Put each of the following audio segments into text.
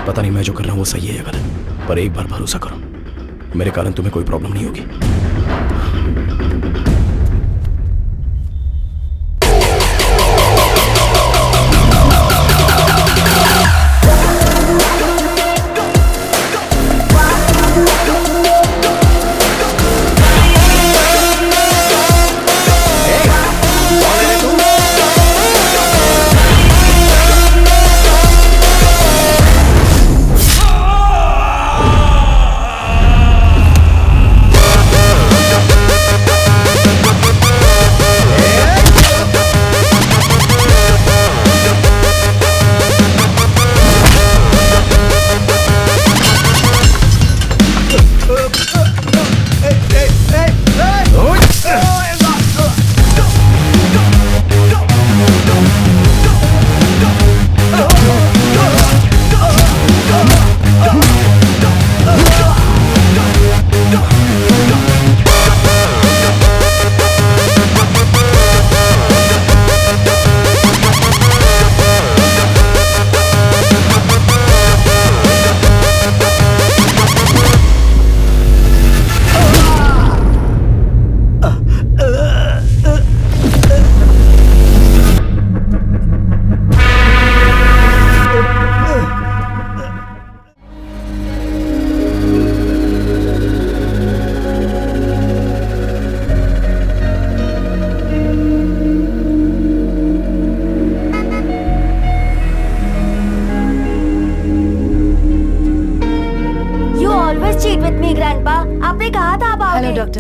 पता नहीं मैं जो कर रहा हूँ वो सही है या गलत, पर एक बार भरोसा करो, मेरे कारण तुम्हें कोई प्रॉब्लम नहीं होगी।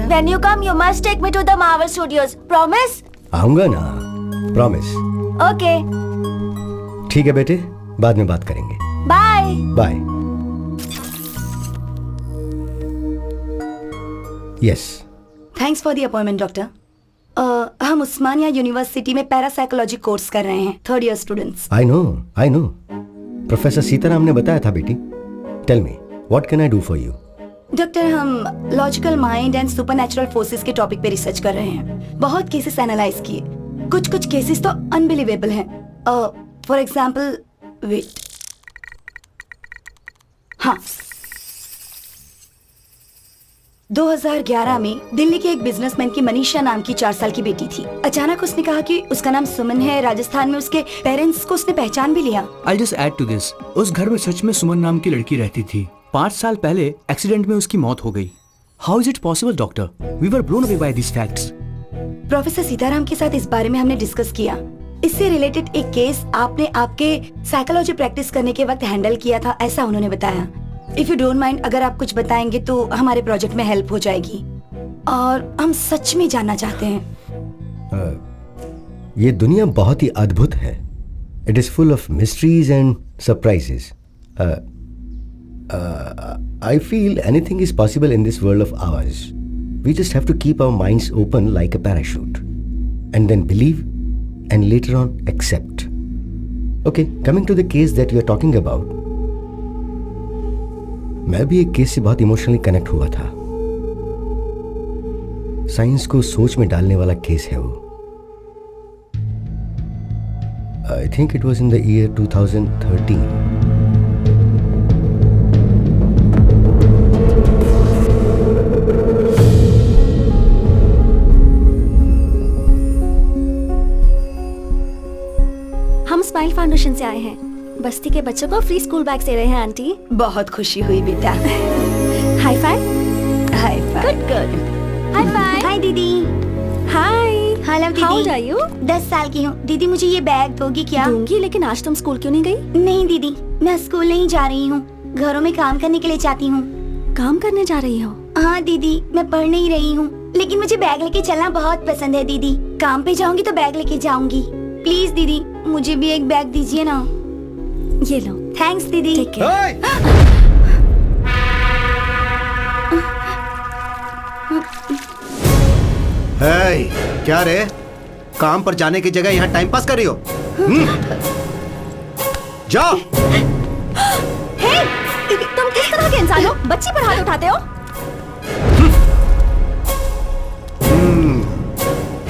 When you come, you must take me to the Marvel Studios. Promise? आऊंगा ना, प्रॉमिस। Okay. ठीक है बेटे, बाद में बात करेंगे। Bye. Bye. Yes. Thanks for the appointment doctor. हम उस्मानिया यूनिवर्सिटी में पैरासाइकोलॉजी कोर्स कर रहे हैं, 3rd year students. I know. Professor Sitaram ने बताया था बेटी। Tell me, what can I do for you? Doctor, हम logical mind and supernatural forces के टॉपिक पे रिसर्च कर रहे हैं। बहुत केसेस एनालाइज किए, कुछ केसेस तो अनबिलीवेबल हैं। फॉर एग्जांपल, वेट, हाँ, 2011 में दिल्ली के एक बिजनेसमैन की मनीषा नाम की 4 साल की बेटी थी। अचानक उसने कहा कि उसका नाम सुमन है। राजस्थान में उसके पेरेंट्स को उसने पहचान भी लिया। I'll just add to this, उस घर में सच में सुमन नाम की लड़की रहती थी। 5 साल पहले एक्सीडेंट में उसकी मौत हो गई। How is it possible, doctor? We were blown away by these facts. Professor Sitaram के साथ इस बारे में हमने डिस्कस किया। इससे रिलेटेड एक केस आपने आपके साइकोलॉजी प्रैक्टिस करने के वक्त हैंडल किया था, ऐसा उन्होंने बताया। इफ यू डोंट माइंड, अगर आप कुछ बताएंगे तो हमारे प्रोजेक्ट में हेल्प हो जाएगी, और हम सच में जानना चाहते हैं। ये दुनिया बहुत ही अद्भुत है। It is full of mysteries and surprises. I feel anything is possible in this world of ours. We just have to keep our minds open like a parachute, and then believe, and later on accept. Okay, coming to the case that you are talking about, मैं भी एक case से बहुत emotionally connect हुआ था। Science को सोच में डालने वाला केस है वो। I think it was in the year 2013. हम स्माइल फाउंडेशन से आए हैं। बस्ती के बच्चों को फ्री स्कूल बैग दे रहे हैं आंटी। बहुत खुशी हुई बेटा। High five. High five. Good. High five. Hi दीदी। हाय। हेलो दीदी। How old are you? 10 साल की हूँ। दीदी मुझे ये बैग दोगी क्या? दूंगी, लेकिन आज तुम स्कूल क्यों नहीं गई? नहीं दीदी, मैं स्कूल नहीं जा रही हूँ, घरों में काम करने के लिए जाती हूँ। काम करने जा रही हो? हाँ दीदी, मैं पढ़ नहीं रही हूँ, लेकिन मुझे बैग लेके चलना बहुत पसंद है दीदी। काम पे जाऊंगी तो बैग लेके जाऊंगी। प्लीज दीदी, मुझे भी एक बैग दीजिए ना। ये लो। थैंक्स दीदी। क्या रे, काम पर जाने की जगह यहाँ टाइम पास कर रही हो? जाओ। तुम किस तरह के इंसान हो? बच्ची पर हाथ उठाते हो?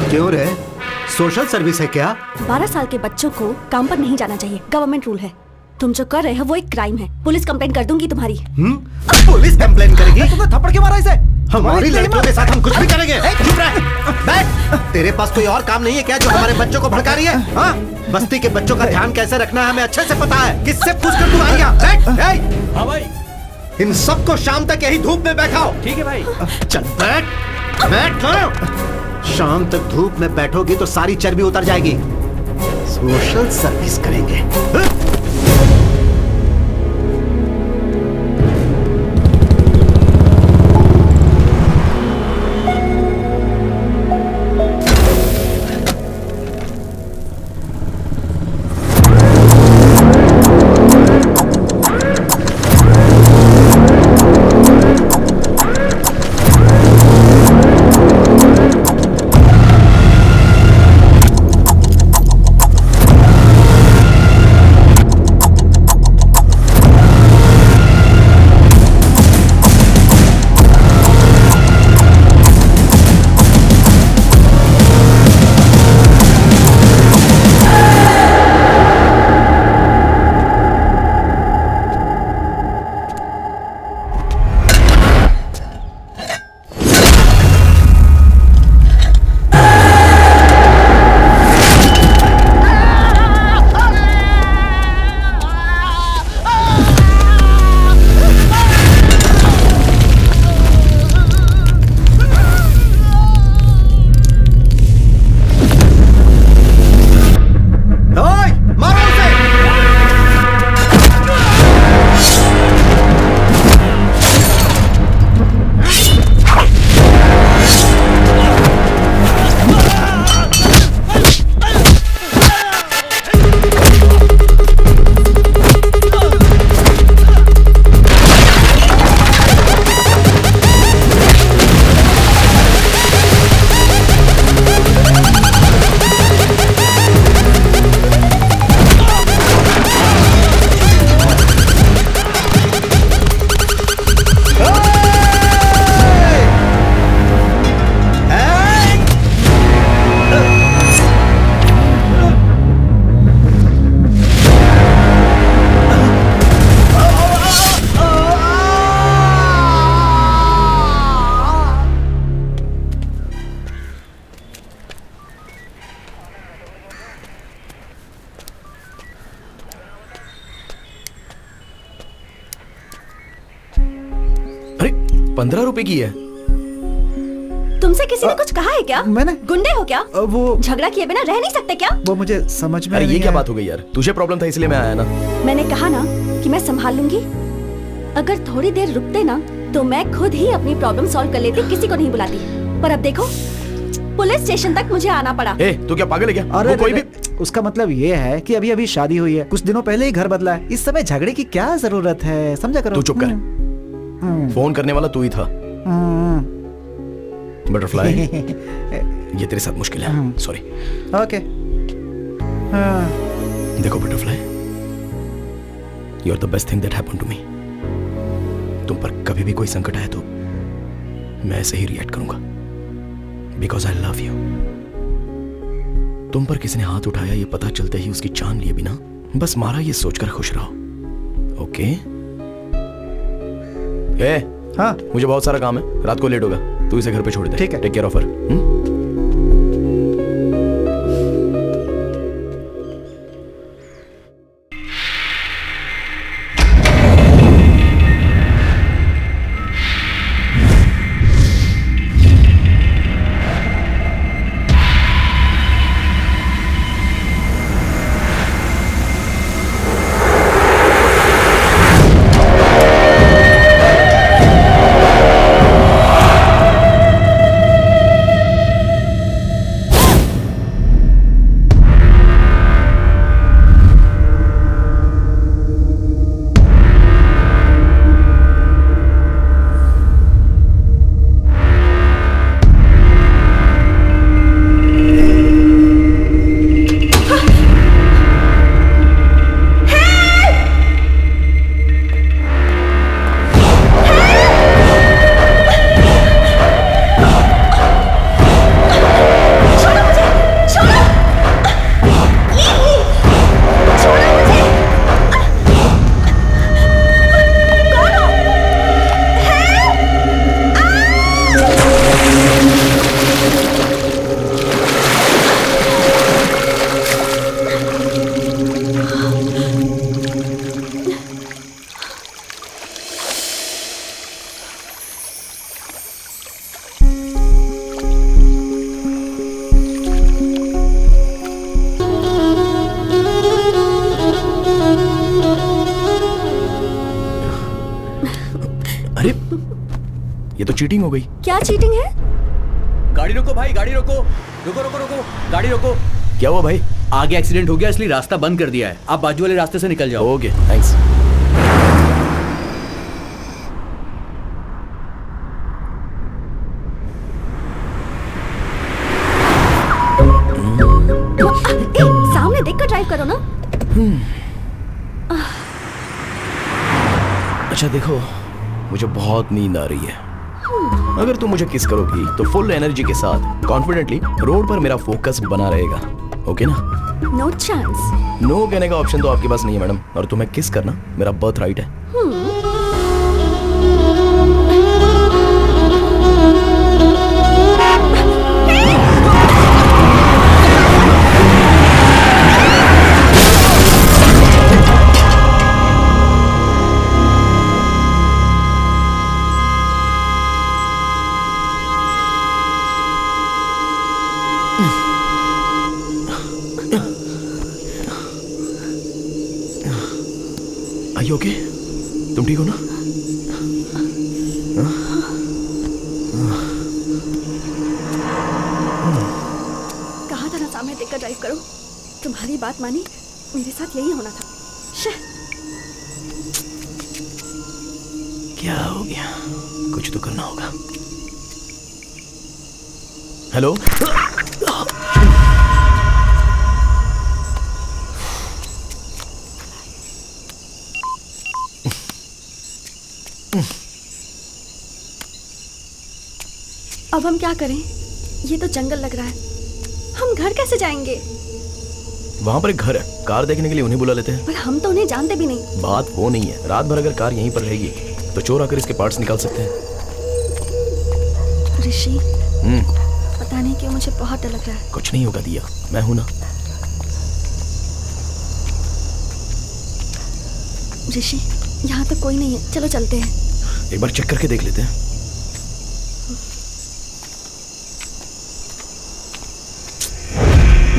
क्यों रे, सोशल सर्विस है क्या? 12 साल के बच्चों को काम पर नहीं जाना चाहिए, गवर्नमेंट रूल है। तुम जो कर रहे हो वो एक क्राइम है। पुलिस कंप्लेंट कर दूंगी तुम्हारी। पुलिस कंप्लेन करेगी? तुमने थप्पड़ क्यों मारा इसे? हमारी लड़कियों के साथ हम कुछ भी करेंगे। चुप रह, बैठ। तेरे पास कोई और काम नहीं है क्या जो हमारे बच्चों को भड़का रही है? हाँ, बस्ती के बच्चों का ध्यान कैसे रखना है हमें अच्छे से पता है। किससे पूछकर तू आई यहाँ? बैठ। हाँ भाई। इन सबको शाम तक यही धूप में बैठाओ। ठीक है भाई। चल बैठ, बैठ ना। शाम तक धूप में बैठोगी तो सारी चर्बी उतर जाएगी। सोशल सर्विस करेंगे। अरे 15 रुपए की है। तुमसे किसी ने कुछ कहा है क्या? मैंने? गुंडे हो क्या? वो झगड़ा किए बिना रह नहीं सकते क्या? वो मुझे समझ में अरे ये नहीं क्या आया। बात हो गई यार? तुझे प्रॉब्लम था इसलिए मैं आया ना। मैंने कहा ना कि मैं संभाल लूंगी। अगर थोड़ी देर रुकते ना तो मैं खुद ही अपनी प्रॉब्लम सॉल्व कर लेती, किसी को नहीं बुलाती। पर अब देखो, पुलिस स्टेशन तक मुझे आना पड़ा। ए, तू क्या पागल है क्या? अरे वो कोई भी उसका मतलब ये है कि अभी अभी शादी हुई है, कुछ दिनों पहले ही घर बदला है। इस समय झगड़े की क्या जरूरत है, समझा करो। तू चुप कर। फोन करने वाला तू ही था। बटरफ्लाई, ये तेरे साथ मुश्किल है। सॉरी। ओके। देखो butterfly, you are the best thing that happened to me. तुम पर कभी भी कोई संकट आए तो मैं ऐसे ही रिएक्ट करूंगा, बिकॉज आई लव यू। तुम पर किसी ने हाथ उठाया ये पता चलते ही उसकी जान लिए बिना बस मारा, ये सोचकर खुश रहो। ओके? ए, हाँ, मुझे बहुत सारा काम है, रात को लेट होगा, तू इसे घर पे छोड़ दे। ठीक है। Take care of her. अरे ये तो चीटिंग हो गई। क्या चीटिंग है? गाड़ी रोको भाई, गाड़ी रोको, रुको रुको रुको, गाड़ी रोको। क्या हुआ भाई? आगे एक्सीडेंट हो गया इसलिए रास्ता बंद कर दिया है, आप बाजू वाले रास्ते से निकल जाओ। Okay thanks. सामने देखकर ड्राइव करो ना। अच्छा देखो, मुझे बहुत नींद आ रही है। अगर तुम मुझे किस करोगी तो फुल एनर्जी के साथ कॉन्फिडेंटली रोड पर मेरा फोकस बना रहेगा। ओके ना? No chance. नो कहने का ऑप्शन तो आपके पास नहीं है मैडम, और तुम्हें किस करना मेरा बर्थ राइट है। Are you okay? तुम ठीक हो ना? कहा था ना सामने देखकर ड्राइव करो। तुम्हारी बात मानी, मेरे साथ यही होना था। शे। क्या हो गया? कुछ तो करना होगा। हेलो? अब हम क्या करें? ये तो जंगल लग रहा है। हम घर कैसे जाएंगे? वहां पर एक घर है, कार देखने के लिए उन्हें बुला लेते हैं। पर हम तो उन्हें जानते भी नहीं। बात वो नहीं है, रात भर अगर कार यहीं पर रहेगी तो चोर आकर इसके पार्ट्स निकाल सकते हैं। ऋषि, पता नहीं क्यों मुझे बहुत डर लग रहा है। कुछ नहीं होगा दिया, मैं हूं ना। ऋषि, यहाँ तो कोई नहीं है, चलो चलते हैं। एक बार चेक करके देख लेते हैं।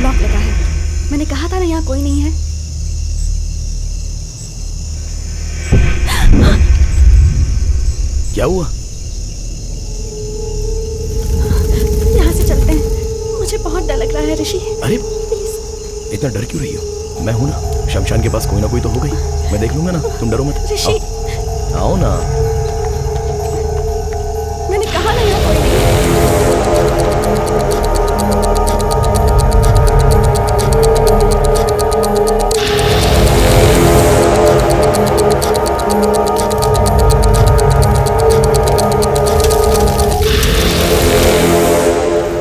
लॉक लगा है। मैंने कहा था ना यहाँ कोई नहीं है। क्या हुआ? यहाँ से चलते हैं, मुझे बहुत डर लग रहा है ऋषि। अरे प्लीज। इतना डर क्यों रही हो? मैं हूं ना, शमशान के पास कोई ना कोई तो होगा ही। मैं देख लूंगा ना, तुम डरो मत। ऋषि, आओ ना। मैंने कहा ना यहाँ कोई नहीं है।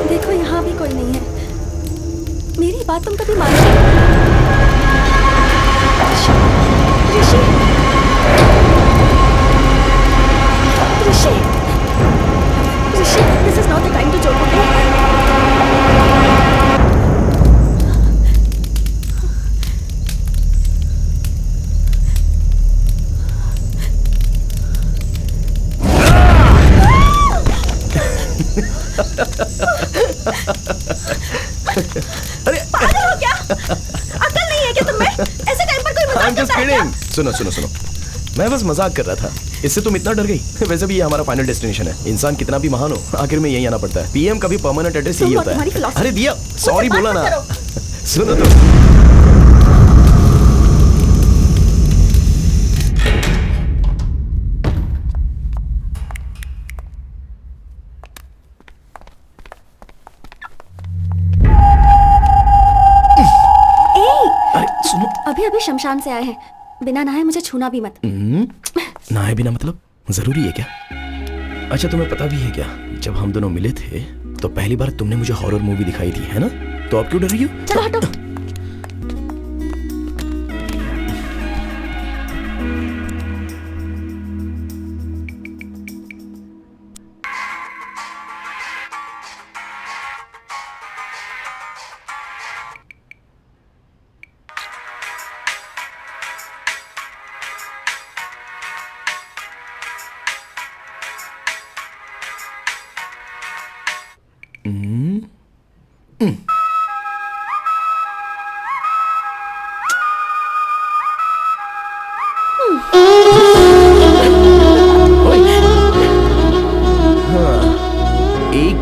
देखो यहाँ भी कोई नहीं है। मेरी बात तुम कभी मानो? ऋषि, ऋषि, ऋषि, ऋषि, this is not the time to joke, okay? अरे पागल हो क्या? अकल नहीं है क्या तुम्हें? ऐसे टाइम पर कोई मजाक I'm just करता है क्या? kidding। सुनो सुनो सुनो, मैं बस मजाक कर रहा था। इससे तुम इतना डर गई? वैसे भी ये हमारा फाइनल डेस्टिनेशन है। इंसान कितना भी महान हो, आखिर में यही आना पड़ता है। पीएम का भी परमानेंट एड्रेस यही तुम और होता तुम्हारी है। philosophy। अरे दिया, सॉरी बात बोला मत ना। करो। सुनो तो। अरे सुनो, अभी अभी शमशान से आए हैं, बिना नहाए मुझे छूना भी मत। नहाए बिना मतलब जरूरी है क्या? अच्छा तुम्हें पता भी है क्या, जब हम दोनों मिले थे तो पहली बार तुमने मुझे हॉरर मूवी दिखाई थी, है ना? तो अब क्यों डर रही हो? चलो हटो।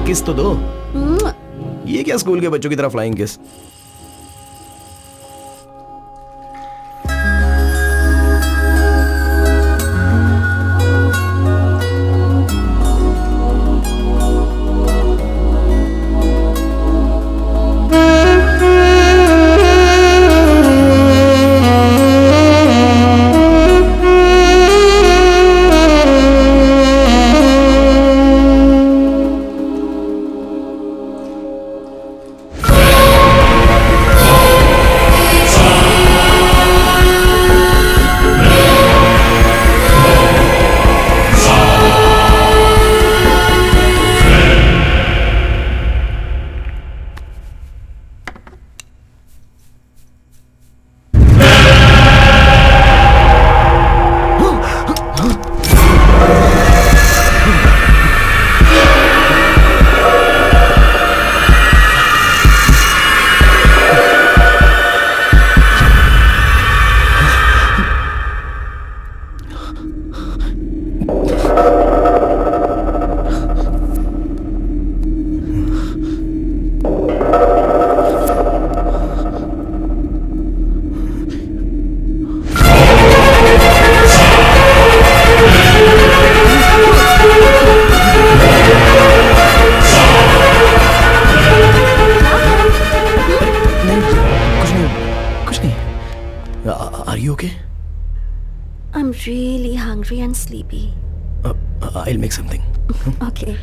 किस तो दो। म्वा। ये क्या स्कूल के बच्चों की तरह flying kiss? Are you okay? I'm really hungry and sleepy. I'll make something. Okay.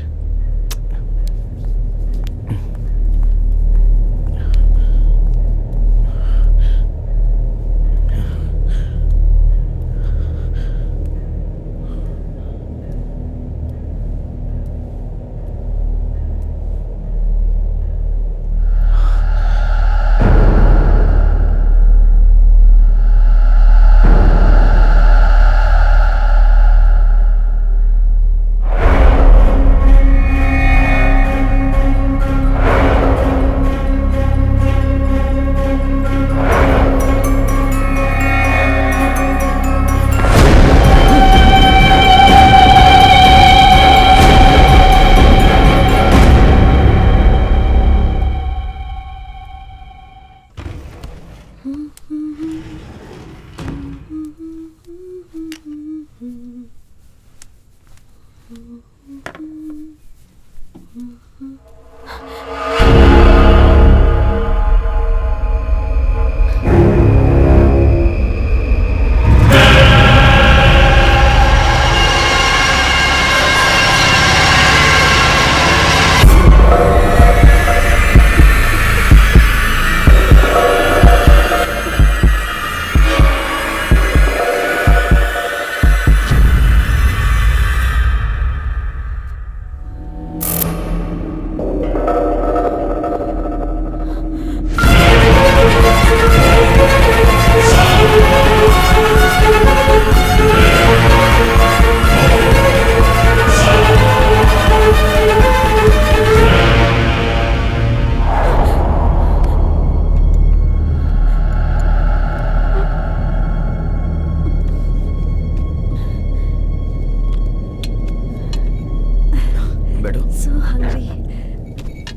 बैठो। So hungry. तुम ठीक?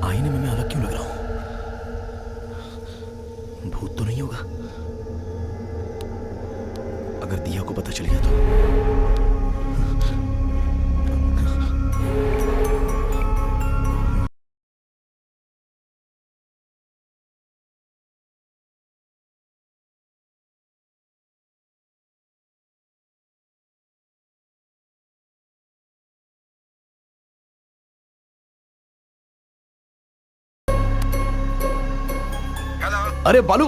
आईने में मैं अलग क्यों लग रहा हूं? भूत तो नहीं होगा? अगर दिया को पता चल गया तो अरे बालू,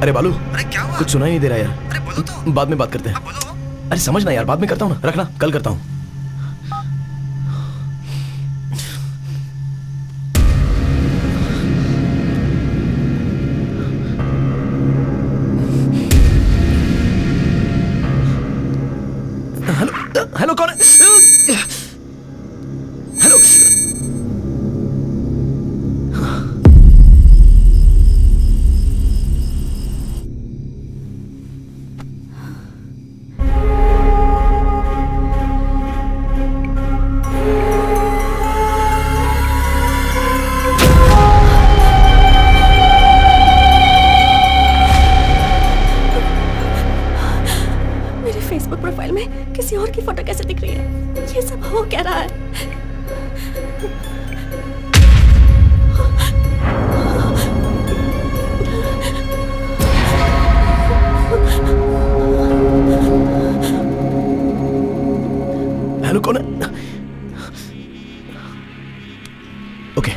अरे बालू, अरे क्या हुआ? कुछ सुनाई नहीं दे रहा यार। अरे बोलो तो। बाद में बात करते हैं। बोलो। अरे समझना यार, बाद में करता हूँ ना, रखना, कल करता हूँ। हेलो हेलो, कौन है? हेलो, मेरे फेसबुक प्रोफाइल में किसी और की फोटो कैसे दिख रही है? ये सब हो क्या रहा है? हेलो, कौन है? ओके,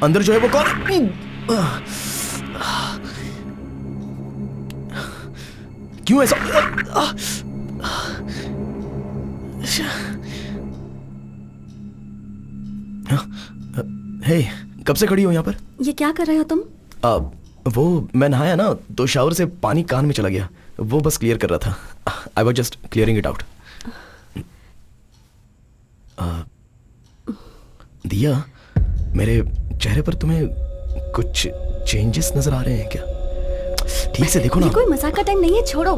अंदर जो है वो कौन है? क्यों ऐसा? हे, कब से खड़ी हो यहाँ पर? ये क्या कर रहे हो तुम? वो मैं नहाया ना, तो शावर से पानी कान में चला गया, वो बस क्लियर कर रहा था। I was just clearing it out. दिया, मेरे चेहरे पर तुम्हें कुछ चेंजेस नजर आ रहे हैं क्या? ठीक से देखो ना। ये कोई मजाक का टाइम नहीं है, छोड़ो।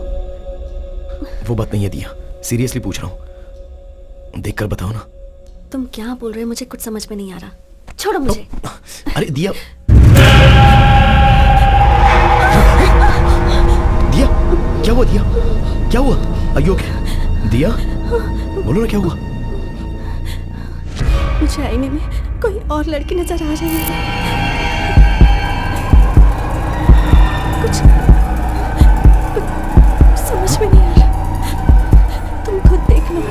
वो बात नहीं है दिया, सीरियसली पूछ रहा हूँ, देखकर बताओ ना। तुम क्या बोल रहे हो, मुझे कुछ समझ में नहीं आ रहा। छोड़ो मुझे। अरे दिया, दिया, क्या हुआ? दिया, क्या हुआ? Are you okay? दिया, बोलो ना क्या हुआ? मुझे आईने में कोई और लड़की नजर आ रही है। कुछ समझ में नहीं आ रहा, तुम खुद देख लो।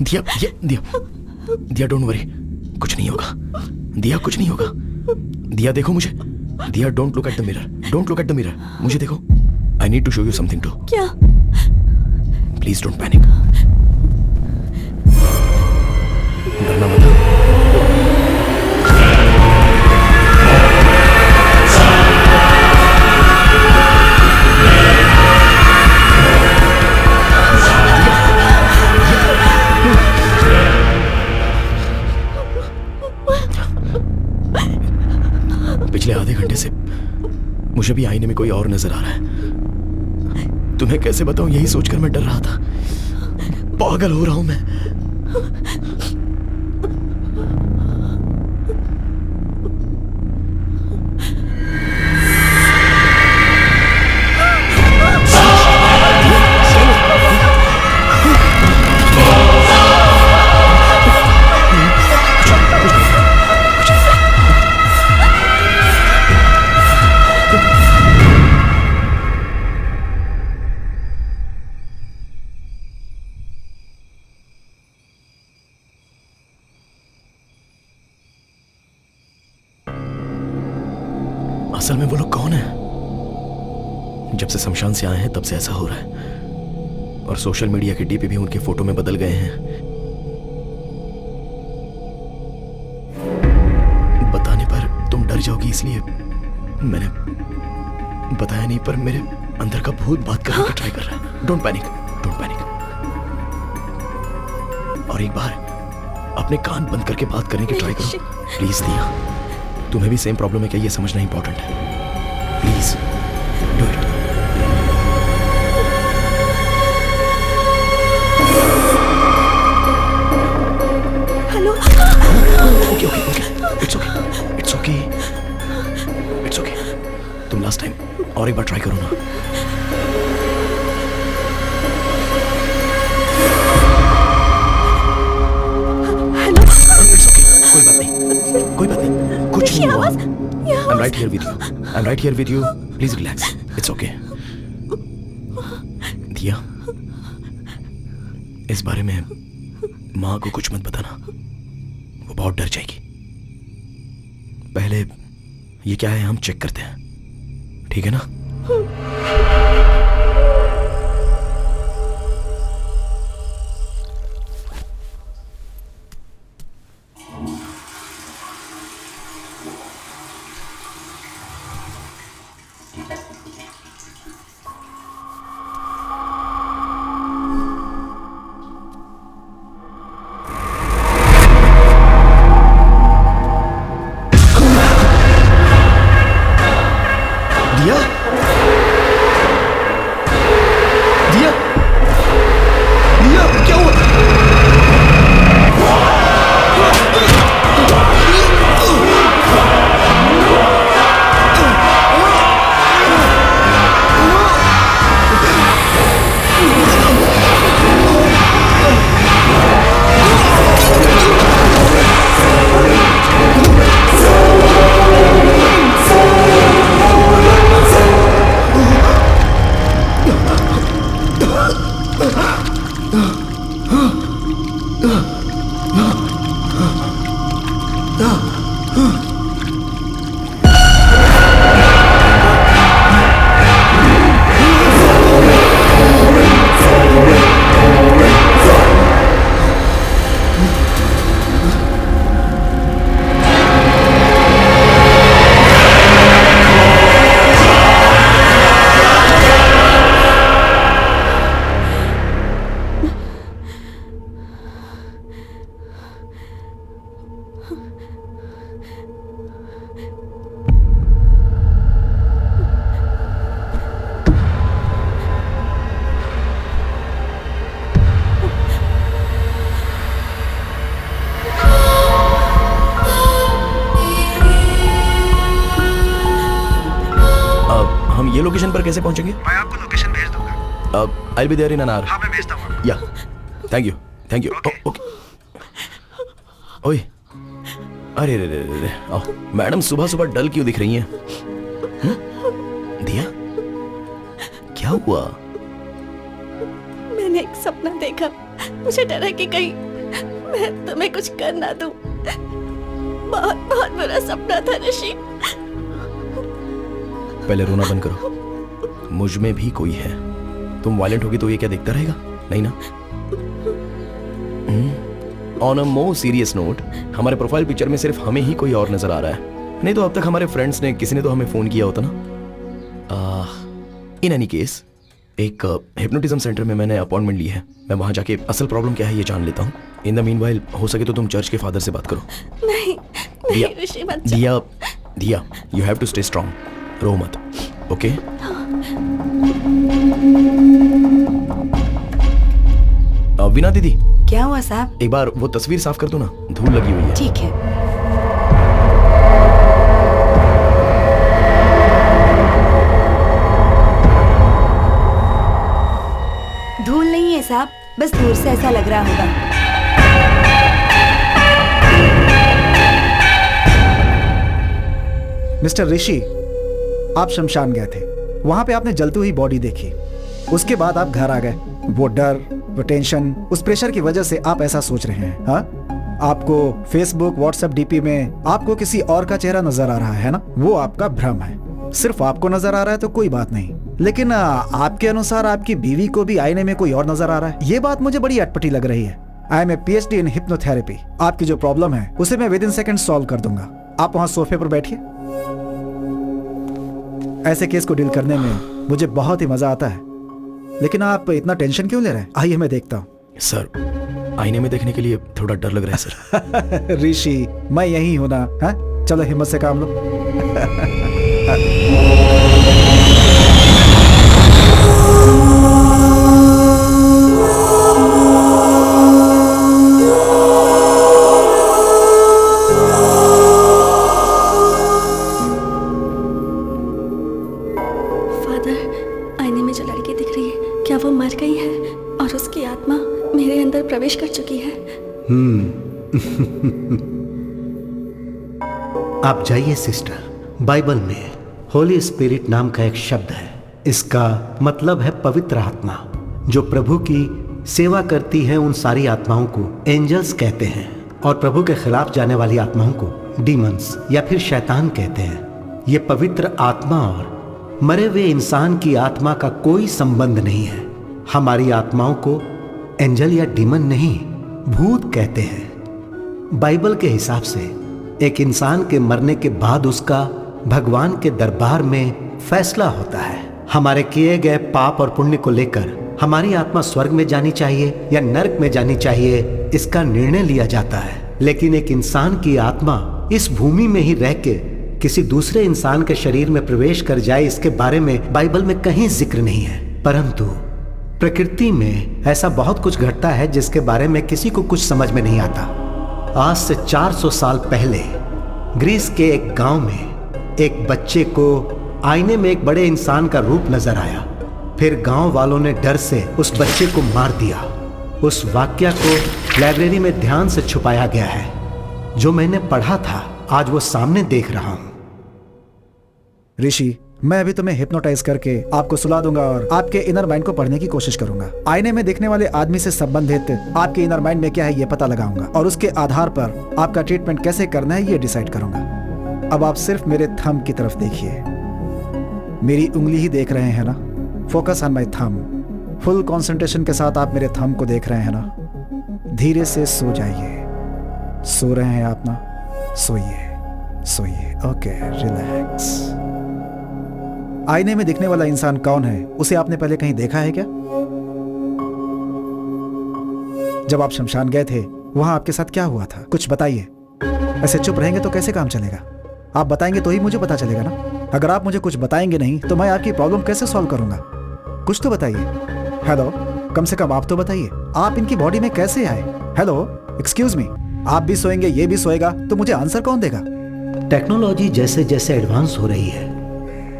दिया, दिया, दिया, डोंट वरी, कुछ नहीं होगा। दिया, कुछ नहीं होगा। दिया, देखो मुझे। Diya, don't look at the mirror, don't look at the mirror, मुझे देखो। I need to show you something too. क्या? प्लीज डोंट पैनिक, डरना मत। पिछले आधे घंटे से मुझे भी आईने में कोई और नजर आ रहा है। तुम्हें कैसे बताऊं, यही सोचकर मैं डर रहा था। पागल हो रहा हूं मैं। असल में वो लोग कौन है? जब से शमशान से आए हैं तब से ऐसा हो रहा है, और सोशल मीडिया के डीपी भी उनके फोटो में बदल गए हैं। बताने पर तुम डर जाओगी, इसलिए मैंने बताया नहीं, पर मेरे अंदर का भूत बात करने की ट्राई कर रहा है। Don't panic, don't panic. और एक बार अपने कान बंद करके बात करने की ट्राई करो प्लीज। दिया, तुम्हें भी सेम प्रॉब्लम है क्या, ये समझना इंपॉर्टेंट है। Please do it. Hello. Okay okay okay, it's okay, it's okay, it's okay. तुम लास्ट टाइम और एक बार ट्राई करो ना। हेलो। इट्स ओके, कोई बात नहीं, कोई बात नहीं, कुछ नहीं हुआ। I am right here with you, I am right here with you, please relax, it's okay. दिया, इस बारे में माँ को कुछ मत बताना, वो बहुत डर जाएगी। पहले ये क्या है हम चेक करते हैं, ठीक है ना? दिया, दिया, दिया, क्या हुआ? हम ये लोकेशन पर कैसे पहुंचेंगे? मैं आपको लोकेशन भेज दूंगा। I will be there in an hour. हाँ, मैं भेजता हूँ। Yeah, thank you, thank you. Okay. Okay. ओए, अरे रे रे रे, आओ। मैडम सुबह सुबह डल क्यों दिख रही हैं? दिया, क्या हुआ? मैंने एक सपना देखा, मुझे डर है कि कहीं मैं तुम्हें कुछ कर ना दूं। बहुत बहुत बुरा सपना था ऋषि। पहले रोना बंद करो, मुझ में भी कोई है। तुम वायलेंट होगी तो ये क्या देखता रहेगा? नहीं ना? On a more serious note, हमारे प्रोफाइल पिक्चर में सिर्फ हमें ही कोई और नजर आ रहा है, नहीं तो अब तक हमारे फ्रेंड्स ने किसी ने तो हमें फोन किया होता ना। इन एनी केस, एक हिप्नोटिज्म सेंटर में मैंने अपॉइंटमेंट ली है। मैं वहां जाके असल प्रॉब्लम क्या है ये जान लेता हूँ। इन द मीनवाइल हो सके तो तुम चर्च के फादर से बात करो। नहीं, दिया, नहीं ऋषि मत जा। Diya, Diya, you have to stay strong, रो मत, ओके? वीना दीदी, क्या हुआ साहब? एक बार वो तस्वीर साफ कर दो ना, धूल लगी हुई है। ठीक है। धूल नहीं है साहब, बस दूर से ऐसा लग रहा होगा। मिस्टर ऋषि, आप शमशान गए थे, वहां पे आपने जलती हुई बॉडी देखी, उसके बाद आप घर आ गए। वो डर, वो टेंशन, उस प्रेशर की वजह से आप ऐसा सोच रहे हैं। हाँ, आपको फेसबुक व्हाट्सएप डीपी में आपको किसी और का चेहरा नजर आ रहा है ना, वो आपका भ्रम है। सिर्फ आपको नजर आ रहा है तो कोई बात नहीं, लेकिन आपके अनुसार आपकी बीवी को भी आईने में कोई और नजर आ रहा है। ये बात मुझे बड़ी अटपटी लग रही है। आई एम ए PhD इन हिप्नोथेरेपी। आपकी जो प्रॉब्लम है उसे मैं विद इन सेकंड सॉल्व कर दूंगा। आप वहां सोफे पर बैठिए। ऐसे केस को डील करने में मुझे बहुत ही मजा आता है, लेकिन आप इतना टेंशन क्यों ले रहे हैं? आइए मैं देखता हूँ। सर, आईने में देखने के लिए थोड़ा डर लग रहा है सर। ऋषि, मैं यही हूं ना। हाँ, चलो हिम्मत से काम लो। मेरे अंदर प्रवेश कर चुकी है। आप जाइए सिस्टर। बाइबल में होली स्पिरिट नाम का एक शब्द है। इसका मतलब है पवित्र आत्मा। जो प्रभु की सेवा करती हैं उन सारी आत्माओं को एंजल्स कहते हैं, और प्रभु के खिलाफ जाने वाली आत्माओं को डीमंस या फिर शैतान कहते हैं। ये पवित्र आत्मा और मरे हुए इंसान की आत्मा का कोई संबंध नहीं है। हमारी आत्माओं को एंजल या डीमन नहीं, भूत कहते हैं। बाइबल के हिसाब से एक इंसान के मरने के बाद उसका भगवान के दरबार में फैसला होता है। हमारे किए गए पाप और पुण्य को लेकर हमारी आत्मा स्वर्ग में जानी चाहिए या नरक में जानी चाहिए, इसका निर्णय लिया जाता है। लेकिन एक इंसान की आत्मा इस भूमि में ही रह के किसी दूसरे इंसान के शरीर में प्रवेश कर जाए, इसके बारे में बाइबल में कहीं जिक्र नहीं है। परंतु प्रकृति में ऐसा बहुत कुछ घटता है जिसके बारे में किसी को कुछ समझ में नहीं आता। आज से 400 साल पहले ग्रीस के एक गांव में एक बच्चे को आईने में एक बड़े इंसान का रूप नजर आया। फिर गांव वालों ने डर से उस बच्चे को मार दिया। उस वाक्य को लाइब्रेरी में ध्यान से छुपाया गया है। जो मैंने पढ़ा था आज वो सामने देख रहा हूं। ऋषि, मैं अभी तुम्हें हिप्नोटाइज करके आपको सुला दूंगा और आपके इनर माइंड को पढ़ने की कोशिश करूंगा। आईने में देखने वाले आदमी से संबंधित आपके इनर माइंड में क्या है ये पता लगाऊंगा और उसके आधार पर आपका ट्रीटमेंट कैसे करना है ये डिसाइड करूंगा। अब आप सिर्फ मेरे थंब की तरफ देखिए। मेरी उंगली ही देख रहे हैं ना? Focus on my thumb. Full concentration के साथ आप मेरे थंब को देख रहे हैं ना? धीरे से सो जाइए। सो रहे हैं आप ना? सोइए सोइए। Okay, relax. आईने में दिखने वाला इंसान कौन है, उसे आपने पहले कहीं देखा है क्या? जब आप शमशान गए थे वहां आपके साथ क्या हुआ था? कुछ बताइए। ऐसे चुप रहेंगे तो कैसे काम चलेगा? आप बताएंगे तो ही मुझे पता चलेगा ना। अगर आप मुझे कुछ बताएंगे नहीं तो मैं आपकी प्रॉब्लम कैसे सॉल्व करूंगा? कुछ तो बताइए। हेलो, कम से कम आप तो बताइए, आप इनकी बॉडी में कैसे आए? हेलो, एक्सक्यूज मी, आप भी सोएंगे ये भी सोएगा तो मुझे आंसर कौन देगा? टेक्नोलॉजी जैसे जैसे एडवांस हो रही है,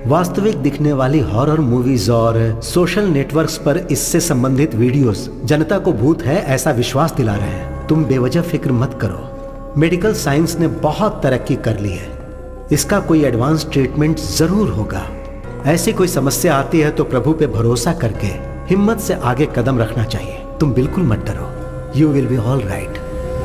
वास्तविक दिखने वाली हॉरर मूवीज और सोशल नेटवर्क्स पर इससे संबंधित वीडियोस जनता को भूत है ऐसा विश्वास दिला रहे हैं। तुम बेवजह फिक्र मत करो। मेडिकल साइंस ने बहुत तरक्की कर ली है। इसका कोई एडवांस ट्रीटमेंट जरूर होगा। ऐसी कोई समस्या आती है तो प्रभु पे भरोसा करके हिम्मत से आगे कदम रखना चाहिए। तुम बिल्कुल मत डरो। You will be all right.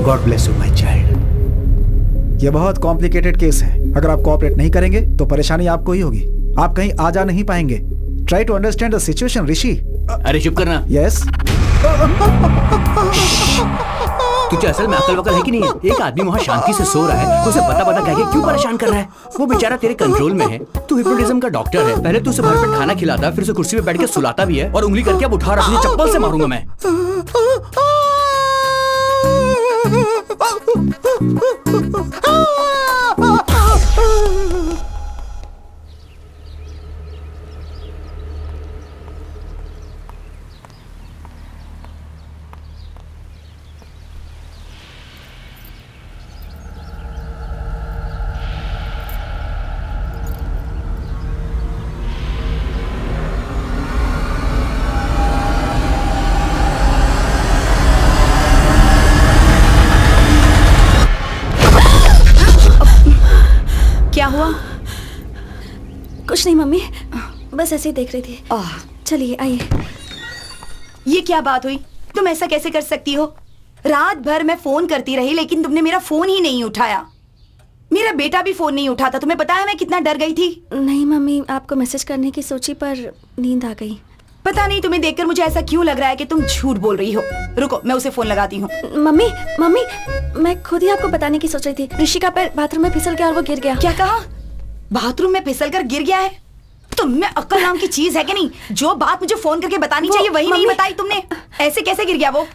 God bless you my child. यह बहुत कॉम्प्लिकेटेड केस है। अगर आप कोऑपरेट नहीं करेंगे तो परेशानी आपको ही होगी। आप कहीं आ जा नहीं पाएंगे। Try to understand the situation Rishi. अरे चुप करना। यस। तुझे असल में अकल वकल है कि नहीं है? एक आदमी वहाँ शांति से सो रहा है, उसे बता बता कह के क्यों परेशान कर रहा है? वो बेचारा तेरे कंट्रोल में है। तू हिप्नोटिज्म का डॉक्टर है। पहले तू उसे भरपेट खाना खिलाता, फिर उसे कुर्सी पे बैठ के सुलाता भी है और उंगली करके अब उठा रहा है। चप्पल से मारूंगा मैं। क्या हुआ? कुछ नहीं मम्मी, बस ऐसे ही देख रही थी। चलिए आइए। ये क्या बात हुई? तुम ऐसा कैसे कर सकती हो? रात भर मैं फोन करती रही लेकिन तुमने मेरा फोन ही नहीं उठाया। मेरा बेटा भी फोन नहीं उठाता। तुम्हें पता है मैं कितना डर गई थी। नहीं मम्मी, आपको मैसेज करने की सोची पर नींद आ गई। पता नहीं तुम्हें देखकर मुझे ऐसा क्यों लग रहा है कि तुम झूठ बोल रही हो। रुको, मैं उसे फोन लगाती हूँ। मम्मी मम्मी, मैं खुद ही आपको बताने की सोच रही थी। ऋषि का पैर बाथरूम में फिसल गया और वो गिर गया। क्या कहा? बाथरूम में फिसल कर गिर गया है? तुम में अक्ल नाम की चीज है कि नहीं? जो बात मुझे फोन करके बतानी चाहिए वही नहीं बताई तुमने। ऐसे कैसे गिर गया वो?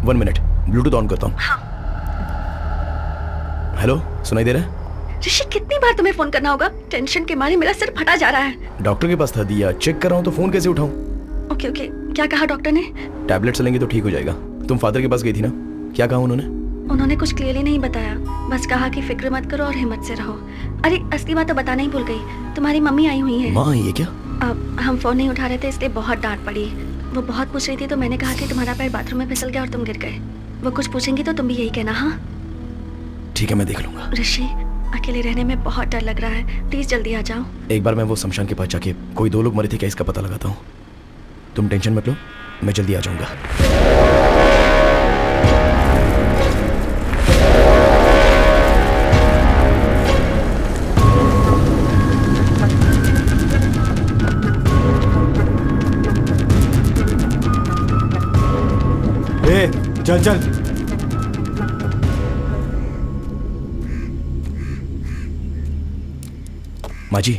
1 मिनट, ब्लूटूथ ऑन करता हूँ। हेलो, सुनाई दे रहा है? ऋषि, कितनी बार तुम्हें फोन करना होगा? टेंशन के मारे मेरा सिर फटा जा रहा है। डॉक्टर के पास था दिया, चेक कर रहा हूँ तो फोन कैसे उठाऊं? ओके, क्या कहा डॉक्टर ने? टैबलेट्स लेंगे तो ठीक हो जाएगा। तुम फादर के पास गई थी ना, क्या कहा उन्होंने? उन्होंने कुछ क्लियरली नहीं बताया, बस कहा कि फिक्र मत करो और हिम्मत से रहो। अरे असली बात तो बताना ही भूल गई, तुम्हारी मम्मी आई हुई है। माँ आई है क्या? अब हम फोन नहीं उठा रहे थे इसलिए बहुत डांट पड़ी। वो बहुत पूछ रही थी तो मैंने कहा कि तुम्हारा पैर बाथरूम में फिसल गया और तुम गिर गए। वो कुछ पूछेंगी तो तुम भी यही कहना। हाँ ठीक है, मैं देख लूंगा। ऋषि, अकेले रहने में बहुत डर लग रहा है, प्लीज जल्दी आ जाओ। एक बार मैं वो शमशान के पास जाके कोई 2 लोग मरे थे क्या इसका पता लगाता हूँ। तुम टेंशन मत लो, मैं जल्दी आ जाऊंगा। चल चल। माँ जी,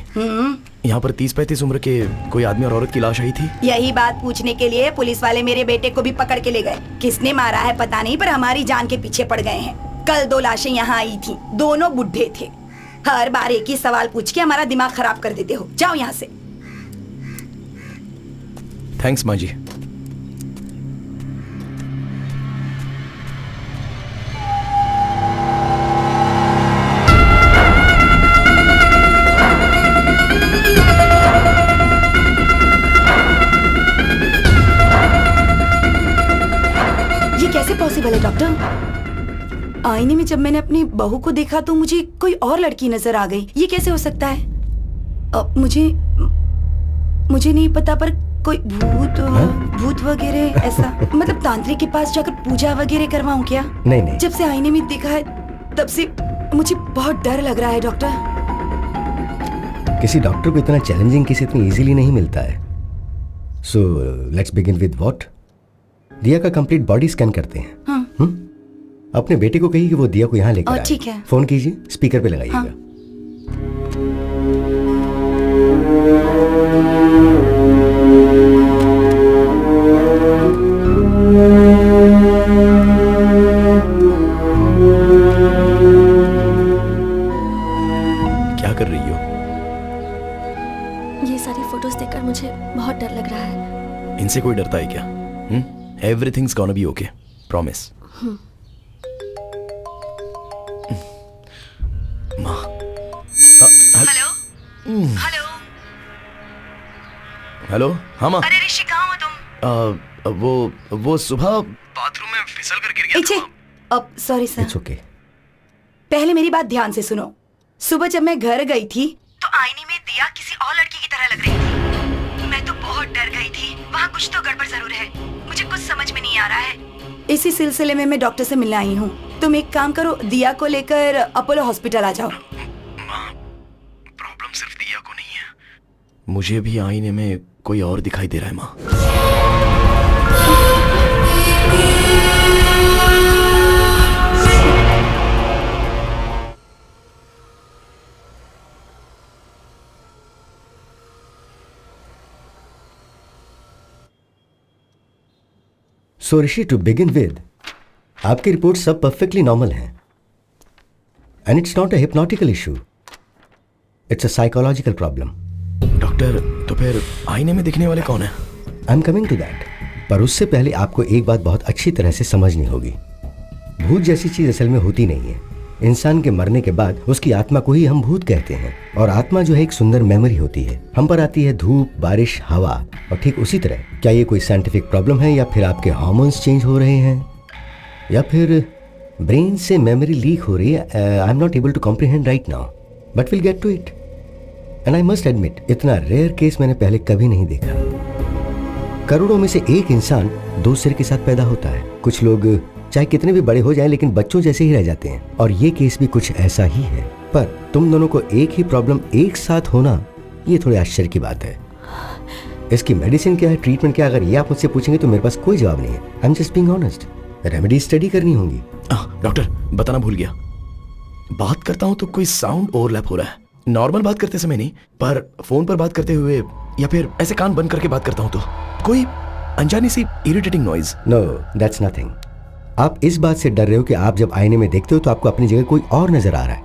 यहाँ पर 30-35 उम्र के कोई आदमी और औरत की लाश आई थी। यही बात पूछने के लिए पुलिस वाले मेरे बेटे को भी पकड़ के ले गए। किसने मारा है पता नहीं, पर हमारी जान के पीछे पड़ गए हैं। कल 2 लाशें यहाँ आई थी, दोनों बुढ़े थे। हर बार एक ही सवाल पूछ के हमारा दिमाग खराब कर देते हो। जाओ यहाँ से। थैंक्स माँ जी। पॉसिबल है डॉक्टर? आईने में जब मैंने अपनी बहू को देखा तो मुझे कोई और लड़की नजर आ गई। ये कैसे हो सकता है? मुझे नहीं पता, पर कोई भूत वगैरह ऐसा। मतलब तांत्रिक के पास जाकर पूजा वगैरह करवाऊं क्या? नहीं। जब से आईने में देखा है तब से मुझे बहुत डर लग रहा है डॉक्टर। किसी डॉक्टर को इतना चैलेंजिंग केस इतनी इजीली नहीं मिलता है। So let's begin with what? दिया का कंप्लीट बॉडी स्कैन करते हैं। हाँ। अपने बेटे को कहिए कि वो दिया को यहाँ लेकर आए। ठीक है। फोन कीजिए, स्पीकर पे लगाइएगा। हाँ। क्या कर रही हो? ये सारी फोटोज देखकर मुझे बहुत डर लग रहा है। इनसे कोई डरता है क्या? Everything's gonna be okay. Promise. माँ। हेलो। हेलो। हेलो। हाँ माँ। अरे ऋषि, कहाँ हो तुम? वो सुबह बाथरूम में फिसल कर गिर गया था। अब सॉरी सर। It's okay. पहले मेरी बात ध्यान से सुनो। सुबह जब मैं घर गई थी तो आईने में दिया किसी और लड़की की तरह लग रही थी। मैं तो बहुत डर गई थी। वहाँ कुछ तो गड़बड़ जरूर है, मुझे कुछ समझ में नहीं आ रहा है। इसी सिलसिले में मैं डॉक्टर से मिलने आई हूँ। तुम एक काम करो, दिया को लेकर अपोलो हॉस्पिटल आ जाओ। माँ, प्रॉब्लम सिर्फ दिया को नहीं है, मुझे भी आईने में कोई और दिखाई दे रहा है माँ। So Rishi, to begin with, आपकी रिपोर्ट सब परफेक्टली नॉर्मल हैं। And it's not a hypnotical issue, it's a psychological problem. Doctor, तो फिर आईने में दिखने वाले कौन है? I am coming to that, पर उससे पहले आपको एक बात बहुत अच्छी तरह से समझनी होगी। भूत जैसी चीज असल में होती नहीं है। इंसान के मरने के बाद उसकी आत्मा को ही हम भूत कहते हैं। और आत्मा जो है एक सुंदर मेमोरी होती है। हम पर आती है धूप, बारिश, हवा। और ठीक उसी तरह क्या ये कोई साइंटिफिक प्रॉब्लम है, या फिर आपके हार्मोन्स चेंज हो रहे हैं, या फिर ब्रेन से मेमोरी लीक हो रही है? I am not able to comprehend right now, but will get to it. And I must admit, इतना रेयर केस मैंने पहले कभी नहीं देखा। करोड़ों में से एक इंसान 2 सिर के साथ पैदा होता है। कुछ लोग चाहे कितने भी बड़े हो जाएं लेकिन बच्चों जैसे ही रह जाते हैं, और ये केस भी कुछ ऐसा ही है। पर तुम दोनों को एक ही प्रॉब्लम एक साथ होना, ये थोड़ी आश्चर्य की बात है। इसकी मेडिसिन क्या है, ट्रीटमेंट क्या, अगर ये आप मुझसे पूछेंगे तो मेरे पास कोई जवाब नहीं है। I am just being honest. Remedy study करनी होंगी। डॉक्टर, बताना भूल गया, बात करता हूँ तो कोई साउंड ओवरलैप हो रहा है। नॉर्मल बात करते समय नहीं, पर फोन पर बात करते हुए या फिर ऐसे कान बंद करके बात करता हूँ तो कोई अनजानी सी irritating noise. No, that's nothing. आप इस बात से डर रहे हो कि आप जब आईने में देखते हो तो आपको अपनी जगह कोई और नजर आ रहा है।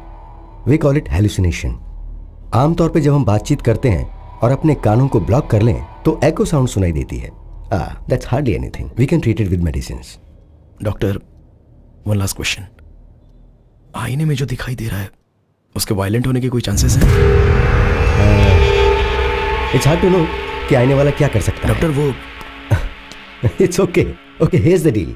We call it hallucination. आमतौर पे जब हम बातचीत करते हैं और अपने कानों को ब्लॉक कर लें तो एको साउंड सुनाई देती है। That's hardly anything, we can treat it with medicines. Doctor, one last question. आईने में जो दिखाई दे रहा है उसके वायलेंट होने के कोई चांसेस हैं? इट्स हार्ड टू नो कि आईने वाला क्या कर सकता है। डॉक्टर वो it's okay okay, here's the deal.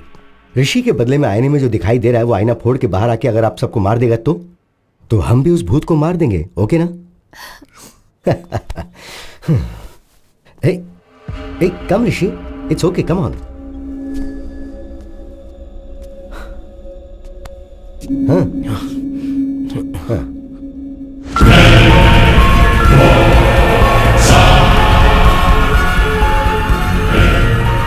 Rishi के बदले में आईने में जो दिखाई दे रहा है वो आईना फोड़ के बाहर आके अगर आप सबको मार देगा तो हम भी उस भूत को मार देंगे, ओके ना? hey, come Rishi, it's okay, come on. हाँ.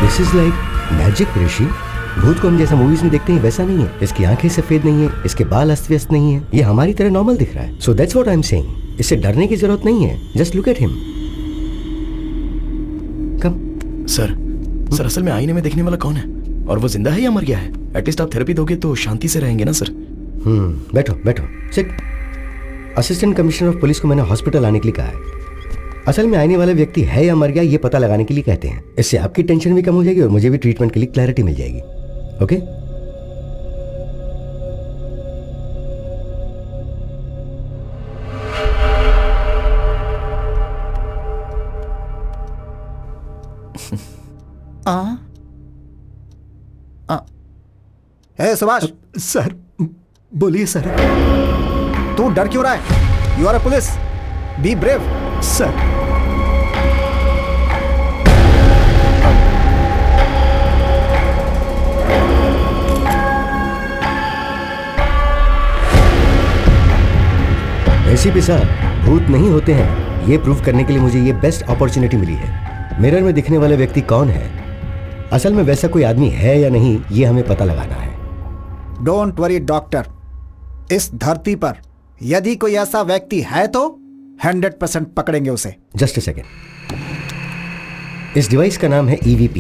This is like magic ऋषि। भूत को हम जैसा मूवीज में देखते हैं वैसा नहीं है। इसकी आंखें सफेद नहीं है, इसके बाल अस्त व्यस्त नहीं है, ये हमारी तरह नॉर्मल दिख रहा है। So that's what I am saying. इससे डरने की जरूरत नहीं है, just look at him. Come. Sir असल में आईने में देखने वाला कौन है और वो जिंदा है या मर गया है? एटलीस्ट आप थेरेपी दोगे तो शांति से रहेंगे ना सर। बैठो sit. Assistant commissioner of police को मैंने हॉस्पिटल आने के लिए कहा है। असल में आने वाला व्यक्ति है या मर गया ये पता लगाने के लिए कहते हैं। इससे आपकी टेंशन भी कम हो जाएगी और मुझे भी ट्रीटमेंट के लिए क्लैरिटी मिल जाएगी। ओके? सुभाष। सर बोलिए सर। तू डर क्यों रहा है? You are a police, be brave. Sir ACP साहब, भूत नहीं होते हैं ये प्रूव करने के लिए मुझे ये बेस्ट अपॉर्चुनिटी मिली है। मिरर में दिखने वाला व्यक्ति कौन है, असल में वैसा कोई आदमी है या नहीं, ये हमें पता लगाना है। डोंट वरी डॉक्टर, इस धरती पर यदि कोई ऐसा व्यक्ति है तो 100% पकड़ेंगे उसे। Just a second. इस डिवाइस का नाम है EVP।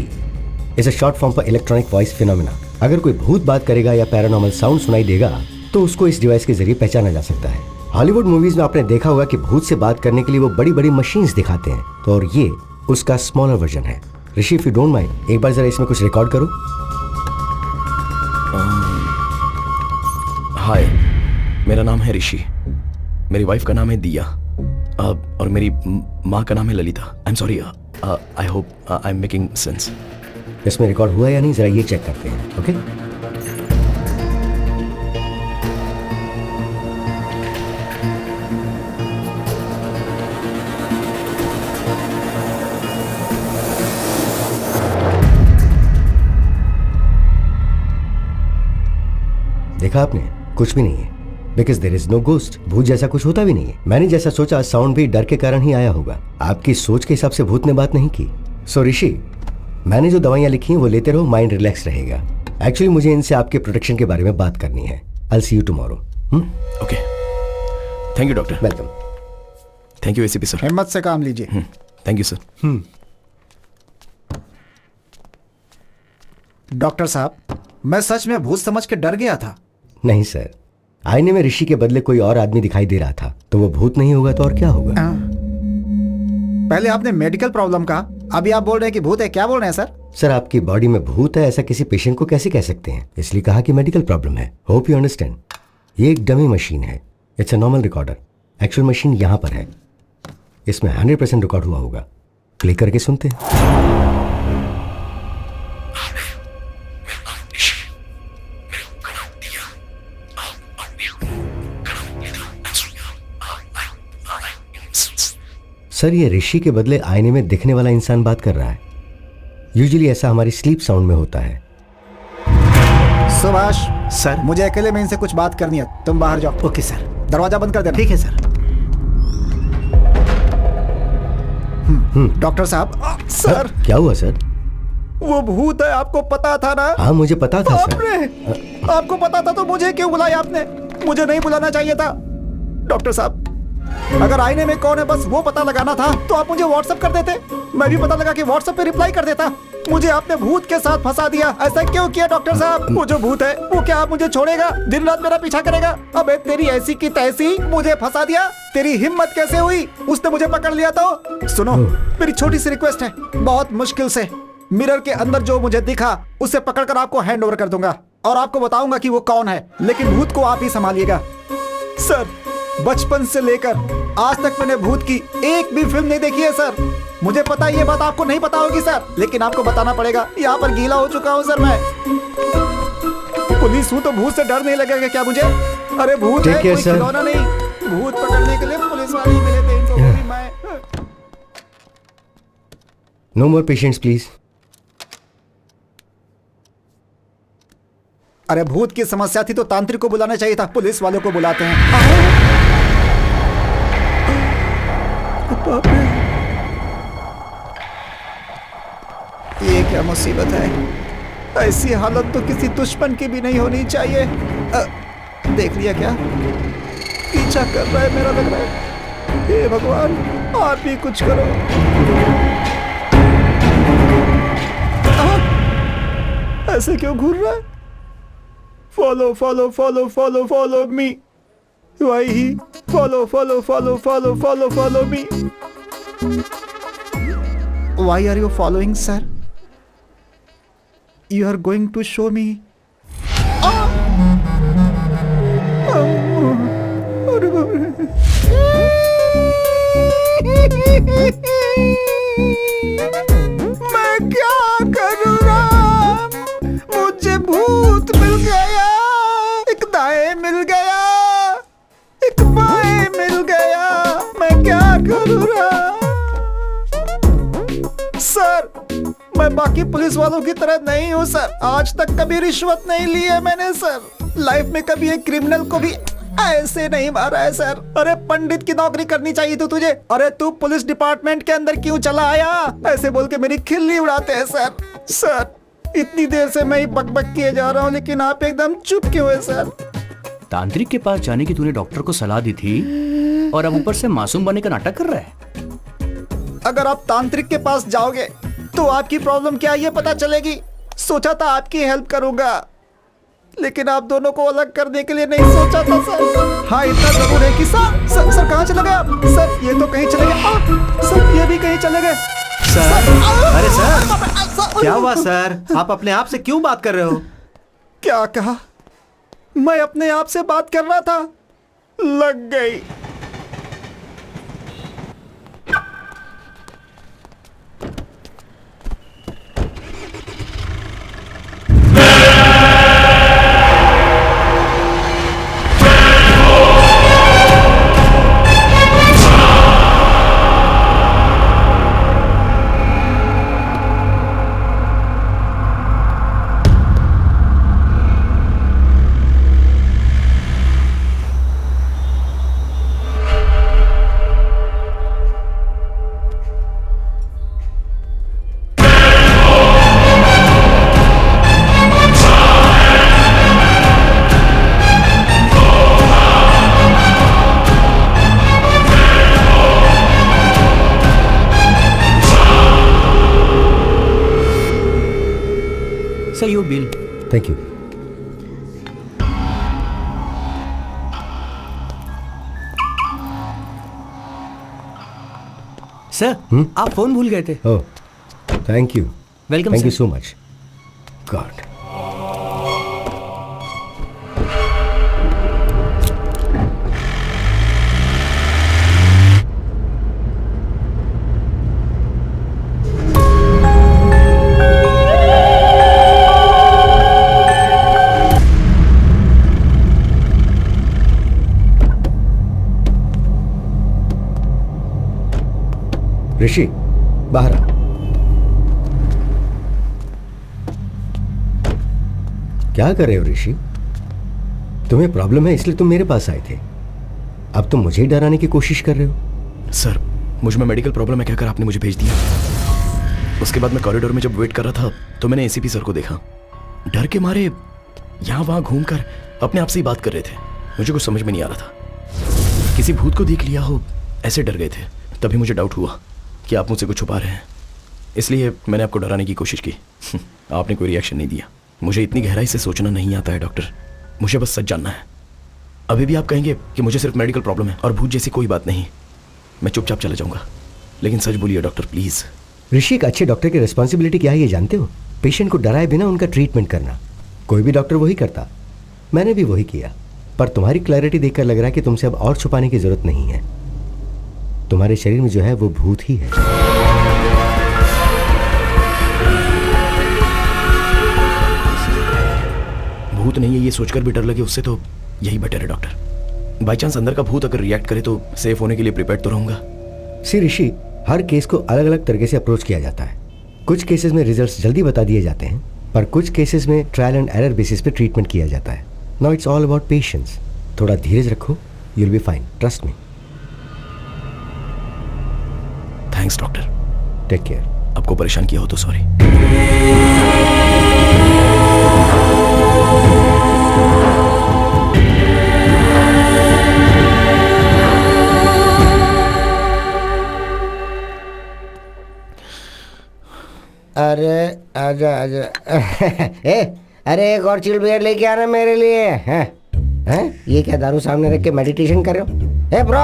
It's a short form for electronic voice phenomena. अगर कोई भूत बात करेगा या पैरानॉर्मल साउंड सुनाई देगा तो उसको इस डिवाइस के जरिए पहचाना जा सकता है। हॉलीवुड मूवीज में आपने देखा होगा कि भूत से बात करने के लिए वो बड़ी बड़ी मशीन्स दिखाते हैं, तो और ये उसका स्मॉलर वर्जन है। ऋषि, इफ यू डोंट माइंड, एक बार जरा इसमें कुछ रिकॉर्ड करो। हाय, मेरा नाम है ऋषि, मेरी वाइफ का नाम है दिया, और मेरी माँ का नाम है Lalita. I am sorry, I hope I am making sense. इसमें रिकॉर्ड हुआ या नहीं जरा ये चेक करते हैं। ओके? देखा आपने, कुछ भी नहीं है, because there is no ghost. भूत जैसा कुछ होता भी नहीं है। मैंने जैसा सोचा साउंड भी डर के कारण ही आया होगा। आपकी सोच के हिसाब से भूत ने बात नहीं की। सो ऋषि, मैंने जो दवाइयां लिखी हैं वो लेते रहो, माइंड रिलैक्स रहेगा। एक्चुअली मुझे इनसे आपके प्रोटेक्शन के बारे में बात करनी है। I see you tomorrow. Okay, thank you doctor. Welcome. Thank you ACP sir. हिम्मत से काम लीजिए। Thank you sir. डॉक्टर साहब, मैं सच में भूत समझ के डर गया था। नहीं सर, आईने में ऋषि के बदले कोई और आदमी दिखाई दे रहा था, तो वो भूत नहीं होगा तो और क्या होगा? पहले आपने मेडिकल प्रॉब्लम कहा, अभी आप बोल रहे हैं कि भूत है। क्या बोल रहे हैं सर? सर, आपकी बॉडी में भूत है ऐसा किसी पेशेंट को कैसे कह सकते हैं, इसलिए कहा कि मेडिकल प्रॉब्लम है। Hope you understand. ये एक डमी मशीन है, it's a normal recorder. Actual machine यहाँ पर है, इसमें 100% रिकॉर्ड हुआ होगा। प्ले करके सुनते हैं। सर, ये ऋषि के बदले आईने में दिखने वाला इंसान बात कर रहा है। यूजुअली ऐसा हमारी स्लीप साउंड में होता है। सुभाष सर, मुझे अकेले में इनसे कुछ बात करनी है, तुम बाहर जाओ। Okay sir. दरवाजा बंद कर देना। ठीक है सर। डॉक्टर साहब। सर क्या हुआ सर? वो भूत है, आपको पता था ना? हाँ, मुझे पता था सर। आपको पता था तो मुझे क्यों बुलाया आपने? मुझे नहीं बुलाना चाहिए था। डॉक्टर साहब, अगर आईने में कौन है बस वो पता लगाना था तो आप मुझे व्हाट्सएप कर देते, मैं भी पता लगा के व्हाट्सएप पे रिप्लाई कर देता। मुझे आपने भूत के साथ फंसा दिया। ऐसा क्यों किया डॉक्टर साहब? वो जो भूत है वो क्या आप मुझे छोड़ेगा? दिन रात मेरा पीछा करेगा? अबे तेरी ऐसी की तैसी, मुझे फंसा दिया। तेरी हिम्मत कैसे हुई? उसने मुझे पकड़ लिया तो। सुनो, मेरी छोटी सी रिक्वेस्ट है, बहुत मुश्किल से मिरर के अंदर जो मुझे दिखा उसे पकड़कर आपको हैंड ओवर कर दूंगा और आपको बताऊंगा कि वो कौन है, लेकिन भूत को आप ही संभालिएगा। सर, बचपन से लेकर आज तक मैंने भूत की एक भी फिल्म नहीं देखी है सर। मुझे पता है ये बात आपको नहीं पता होगी सर, लेकिन आपको बताना पड़ेगा। यहाँ पर गीला हो चुका हूँ सर मैं। पुलिस हूँ तो भूत से डर नहीं लगेगा क्या मुझे? अरे भूत है, कोई खिलौना नहीं। भूत पकड़ने के लिए पुलिस वाले ही मिले थे, इनको भी मैं। No more patients please. अरे भूत की समस्या थी तो तांत्रिक को बुलाना चाहिए था, पुलिस वालों को बुलाते हैं। ये क्या मुसीबत है? ऐसी हालत तो किसी दुश्मन की भी नहीं होनी चाहिए। देख लिया क्या? पीछा कर रहा है मेरा, लग रहा है। हे भगवान, आप ही कुछ करो। ऐसे क्यों घूर रहा है? Follow follow follow follow follow me. वही follow follow follow follow follow follow me. Why are you following, sir? You are going to show me. मैं क्या करूँ राम? मुझे भूत मिल गया, एक दाएं मिल गया, एक बाएं मिल गया। मैं क्या करूँ राम? सर, मैं बाकी पुलिस वालों की तरह नहीं हूँ सर। आज तक कभी रिश्वत नहीं ली है मैंने सर। लाइफ में कभी एक क्रिमिनल को भी ऐसे नहीं मारा है सर। अरे पंडित की नौकरी करनी चाहिए तो तुझे। अरे तू पुलिस डिपार्टमेंट के अंदर क्यों चला आया? ऐसे बोल के मेरी खिल्ली उड़ाते हैं सर। सर, इतनी देर से मैं ही बकबक किए जा रहा हूँ, लेकिन आप एकदम चुप क्यों है सर? तांत्रिक के पास जाने की तूने डॉक्टर को सलाह दी थी और अब ऊपर से मासूम बनने का नाटक कर रहा है। अगर आप तांत्रिक के पास जाओगे तो आपकी प्रॉब्लम क्या है ये पता चलेगी। सोचा था आपकी हेल्प करूंगा, लेकिन आप दोनों को अलग करने के लिए नहीं सोचा था सर। हाँ, इतना जरूर है कि सर कहाँ चले गए आप? सर, ये तो कहीं चले गए। सर, ये भी कहीं चले गए। सर, अरे सर, क्या हुआ सर? आप अपने आप से क्यों बात कर रहे हो? क्या कहा? मैं अपने आप से बात कर रहा था, लग गई। Sir, your bill. Thank you. Sir, आप फोन भूल गए थे। Oh, thank you. Welcome Thank sir. you so much. God. ऋषि, बाहर आ। क्या कर रहे हो ऋषि? तुम्हें प्रॉब्लम है इसलिए तुम मेरे पास आए थे। अब तुम मुझे डराने की कोशिश कर रहे हो। सर, मुझ में मेडिकल प्रॉब्लम है कहकर आपने मुझे भेज दिया। उसके बाद मैं कॉरिडोर में जब वेट कर रहा था तो मैंने एसीपी सर को देखा। डर के मारे यहाँ वहाँ घूमकर अपने आप से ही बात कर रहे थे। मुझे कुछ समझ में नहीं आ रहा था। किसी भूत को देख लिया हो, ऐसे डर गए थे। तभी मुझे डाउट हुआ कि आप मुझसे कुछ छुपा रहे हैं, इसलिए मैंने आपको डराने की कोशिश की। आपने कोई रिएक्शन नहीं दिया। मुझे इतनी गहराई से सोचना नहीं आता है डॉक्टर, मुझे बस सच जानना है। अभी भी आप कहेंगे कि मुझे सिर्फ मेडिकल प्रॉब्लम है और भूत जैसी कोई बात नहीं, मैं चुपचाप चला जाऊंगा, लेकिन सच बोलिए डॉक्टर प्लीज। ऋषि, एक अच्छे डॉक्टर की रिस्पॉन्सिबिलिटी क्या है ये जानते हो? पेशेंट को डराए बिना उनका ट्रीटमेंट करना। कोई भी डॉक्टर वही करता, मैंने भी वही किया। पर तुम्हारी क्लैरिटी देखकर लग रहा है कि तुमसे अब और छुपाने की जरूरत नहीं है। तुम्हारे शरीर में जो है वो भूत ही है। भूत नहीं है ये सोचकर भी डर लगे, उससे तो यही बेटर है डॉक्टर। बाई चांस अंदर का भूत अगर रिएक्ट करे तो सेफ होने के लिए प्रिपेयर्ड तो रहूंगा। सी ऋषि, हर केस को अलग अलग तरीके से अप्रोच किया जाता है। कुछ केसेस में रिजल्ट्स जल्दी बता दिए जाते हैं, पर कुछ केसेस में ट्रायल एंड एरर बेसिस पे ट्रीटमेंट किया जाता है। Now it's all about patience. थोड़ा धीरज रखो, you will be fine, trust me. Thanks doctor. Take care. आपको परेशान किया हो तो सॉरी। अरे आजा आजा। अरे एक और चिल बियर लेके आना मेरे लिए। हैं? ये क्या दारू सामने रख के मेडिटेशन कर रहे हो? Hey bro,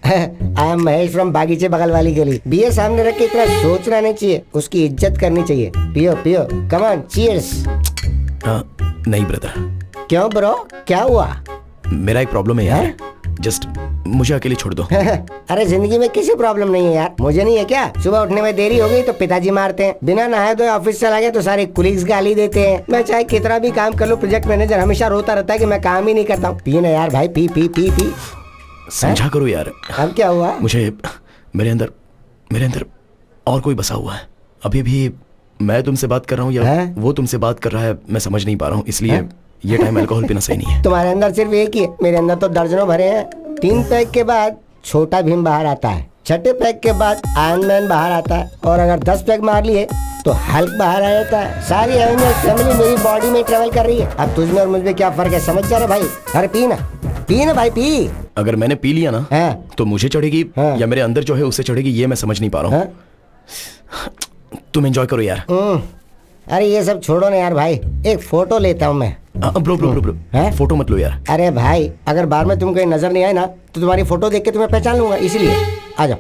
I am Mahesh from बागीचे बगल वाली गली। बियर सामने रख के इतना सोचना नहीं चाहिए, उसकी इज्जत करनी चाहिए। पियो पियो, कम ऑन, चीयर्स। नहीं ब्रदर। क्यों ब्रो, क्या हुआ? मेरा एक प्रॉब्लम है यार, जस्ट मुझे अकेले छोड़ दो। अरे जिंदगी में किसी प्रॉब्लम नहीं है यार, मुझे नहीं है क्या? सुबह उठने में देरी हो गई तो पिताजी मारते हैं, बिना नहाए धोए ऑफिस चला गया तो सारे कुलीग्स गाली देते हैं। मैं चाहे कितना भी काम कर लूं, प्रोजेक्ट मैनेजर हमेशा रोता रहता है कि मैं काम ही नहीं करता हूँ। पी ना यार भाई, पी पी पी पी। समझा करो यार। अब क्या हुआ? मुझे मेरे अंदर और कोई बसा हुआ है। अभी भी मैं तुमसे बात कर रहा हूँ या वो तुमसे बात कर रहा है, मैं समझ नहीं पा रहा हूँ, इसलिए ये टाइम अल्कोहल पीना सही नहीं है। तुम्हारे अंदर सिर्फ एक ही है, मेरे अंदर तो दर्जनों भरे हैं। 3 पैक के बाद छोटा भीम बाहर आता है, 6ठे पैक के बाद आयरन मैन बाहर आता है, और अगर 10 पैक मार लिए तो हल्क बाहर आ जाता है। सारी एवेंजर्स फैमिली मेरी बॉडी में ट्रेवल कर रही है। अब तुझमें और मुझमें क्या फर्क है, समझ जा रहा भाई? अरे पी ना भाई, पी। अगर मैंने पी लिया ना तो मुझे चढ़ेगी या मेरे अंदर जो है उसे चढ़ेगी, ये मैं समझ नहीं पा रहा हूँ। तुम एंजॉय करो यार। अरे ये सब छोड़ो ना यार भाई, एक फोटो लेता हूँ मैं। ब्रो फोटो मत लो यार। अरे भाई, अगर बार में तुम कहीं नजर नहीं आए ना तो तुम्हारी फोटो देख के तुम्हें पहचान लूंगा, इसलिए आ जाओ।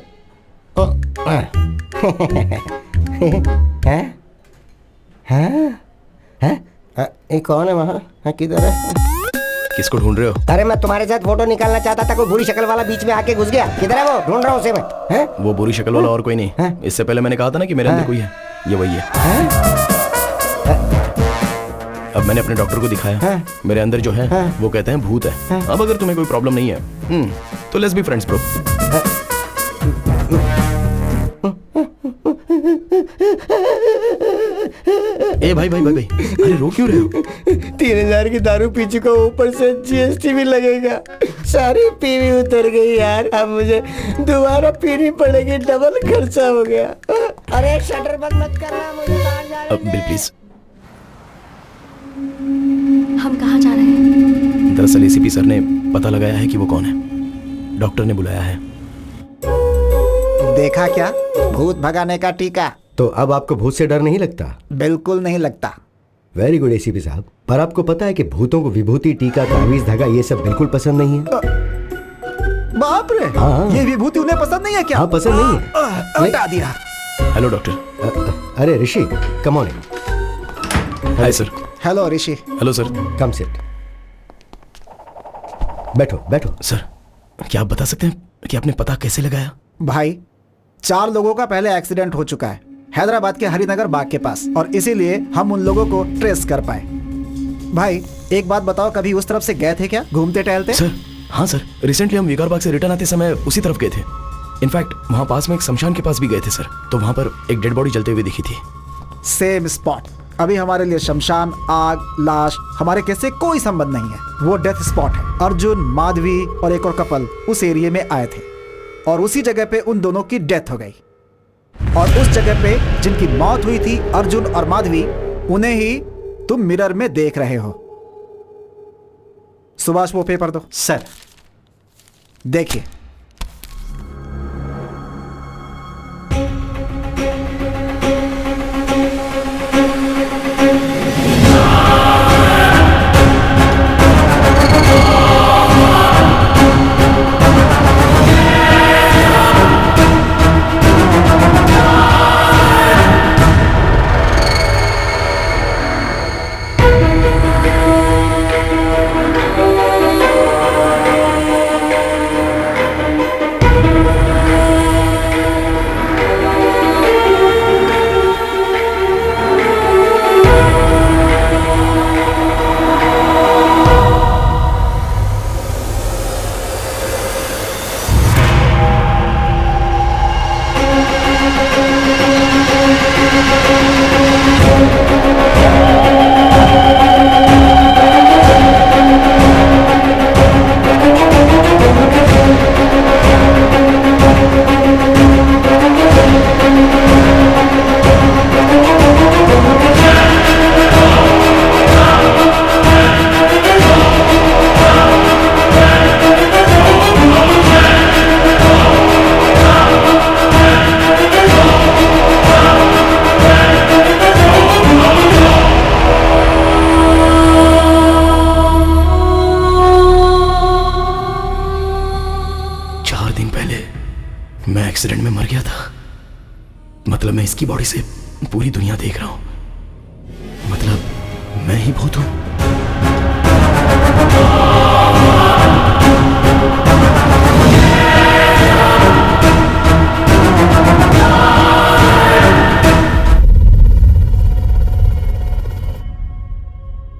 ये कौन है वहाँ? किधर है? किसको ढूंढ रहे हो? अरे मैं तुम्हारे साथ फोटो निकालना चाहता था, कोई बुरी शक्ल वाला बीच में आके घुस गया। किधर है वो? ढूंढ रहा हूँ उसे मैं। वो बुरी शक्ल वाला और कोई नहीं। इससे पहले मैंने कहा था ना कि मेरे अंदर कोई है, ये वही है। अब मैंने अपने डॉक्टर को दिखाया, मेरे अंदर जो है वो कहते हैं भूत है। अब अगर तुम्हें कोई प्रॉब्लम नहीं है तो लेट्स बी फ्रेंड्स ब्रो। ए भाई, अरे रो क्यों रहे हो? 3000 की दारू पी चुका, ऊपर से GST भी लगेगा। सारी पीवी उतर गई यार, अब मुझे दोबारा पीनी पड़ेगी, डबल खर्चा हो गया। अरे शटर बंद मत करना, मुझे बाहर जाने दे। Bill please. हम कहाँ जा रहे हैं? दरअसल ACP सर ने पता लगाया है कि वो कौन है, डॉक्टर ने बुलाया है। देखा क्या, भूत भगाने का टीका। तो अब आपको भूत से डर नहीं लगता? बिल्कुल नहीं लगता। वेरी गुड ACP साहब। पर आपको पता है कि भूतों को विभूति, टीका, तावीज, धागा ये सब बिल्कुल पसंद नहीं है। बाप रे, ये विभूति उन्हें पसंद नहीं है क्या? हाँ, पसंद नहीं है। हटा दिया। Hello doctor. अरे Rishi, come on. Hi sir. Hello Rishi. Hello sir. Come sit. बैठो बैठो। सर, क्या आप बता सकते हैं कि आपने पता कैसे लगाया? भाई, 4 लोगों का पहले एक्सीडेंट हो चुका है हैदराबाद के हरिनगर बाग के पास, और इसीलिए हम उन लोगों को ट्रेस कर पाए। भाई एक बात बताओ, कभी उस तरफ से गए थे क्या, घूमते टहलते? सर हाँ सर, रिसेंटली हम विकार बाग से रिटर्न आते समय उसी तरफ गए थे। इनफैक्ट वहाँ पास में एक शमशान के पास भी गए थे सर, तो वहाँ पर एक डेड बॉडी जलते हुए दिखी थी। Same spot. अभी हमारे लिए शमशान, आग, लाश हमारे केस से कोई संबंध नहीं है, वो डेथ स्पॉट है। अर्जुन, माधवी और एक और कपल उस एरिया में आए थे, और उसी जगह पे उन दोनों की डेथ हो गई। और उस जगह पे जिनकी मौत हुई थी, अर्जुन और माधवी, उन्हें ही तुम मिरर में देख रहे हो। सुभाष वो पेपर दो। सर मैं एक्सीडेंट में मर गया था। मतलब मैं इसकी बॉडी से पूरी दुनिया देख रहा हूं। मतलब मैं ही भूत हूं।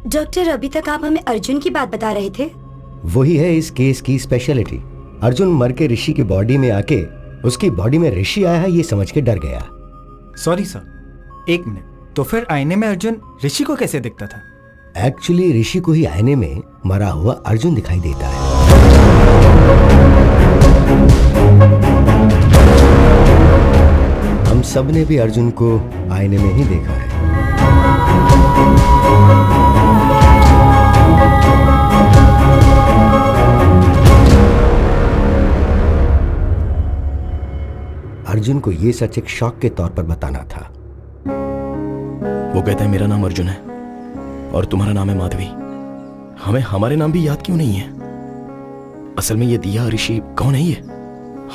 डॉक्टर, अभी तक आप हमें अर्जुन की बात बता रहे थे। वही है इस केस की स्पेशलिटी। अर्जुन मर के ऋषि की बॉडी में आके उसकी बॉडी में ऋषि आया है ये समझ के डर गया। सॉरी सर, एक मिनट। तो फिर आईने में अर्जुन ऋषि को कैसे दिखता था? एक्चुअली ऋषि को ही आईने में मरा हुआ अर्जुन दिखाई देता है। हम सब ने भी अर्जुन को आईने में ही देखा है। अर्जुन को ये सच एक शॉक के तौर पर बताना था। वो कहता है मेरा नाम अर्जुन है और तुम्हारा नाम है माधवी। हमें हमारे नाम भी याद क्यों नहीं है? असल में ये दिया ऋषि कौन है? ये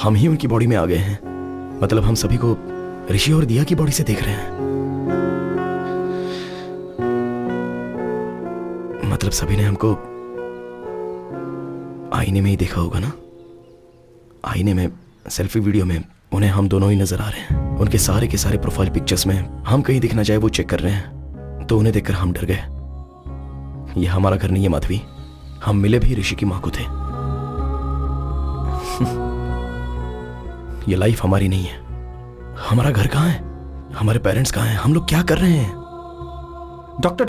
हम ही उनकी बॉडी में आ गए हैं। मतलब हम सभी को ऋषि और दिया की बॉडी से देख रहे हैं। मतलब सभी ने हमको आईने में ही देखा होगा ना। आईने में, सेल्फी वीडियो में उन्हें हम दोनों ही नजर आ रहे हैं। उनके सारे के सारे प्रोफाइल पिक्चर्स में हम कहीं दिखना चाहे वो चेक कर रहे हैं। तो उन्हें देखकर हम डर गए। ये हमारा घर नहीं है माधवी। हम मिले भी ऋषि की मां को थे। ये लाइफ हमारी नहीं है। हमारा घर कहां है? हमारे पेरेंट्स कहां हैं? हम लोग क्या कर रहे हैं? Doctor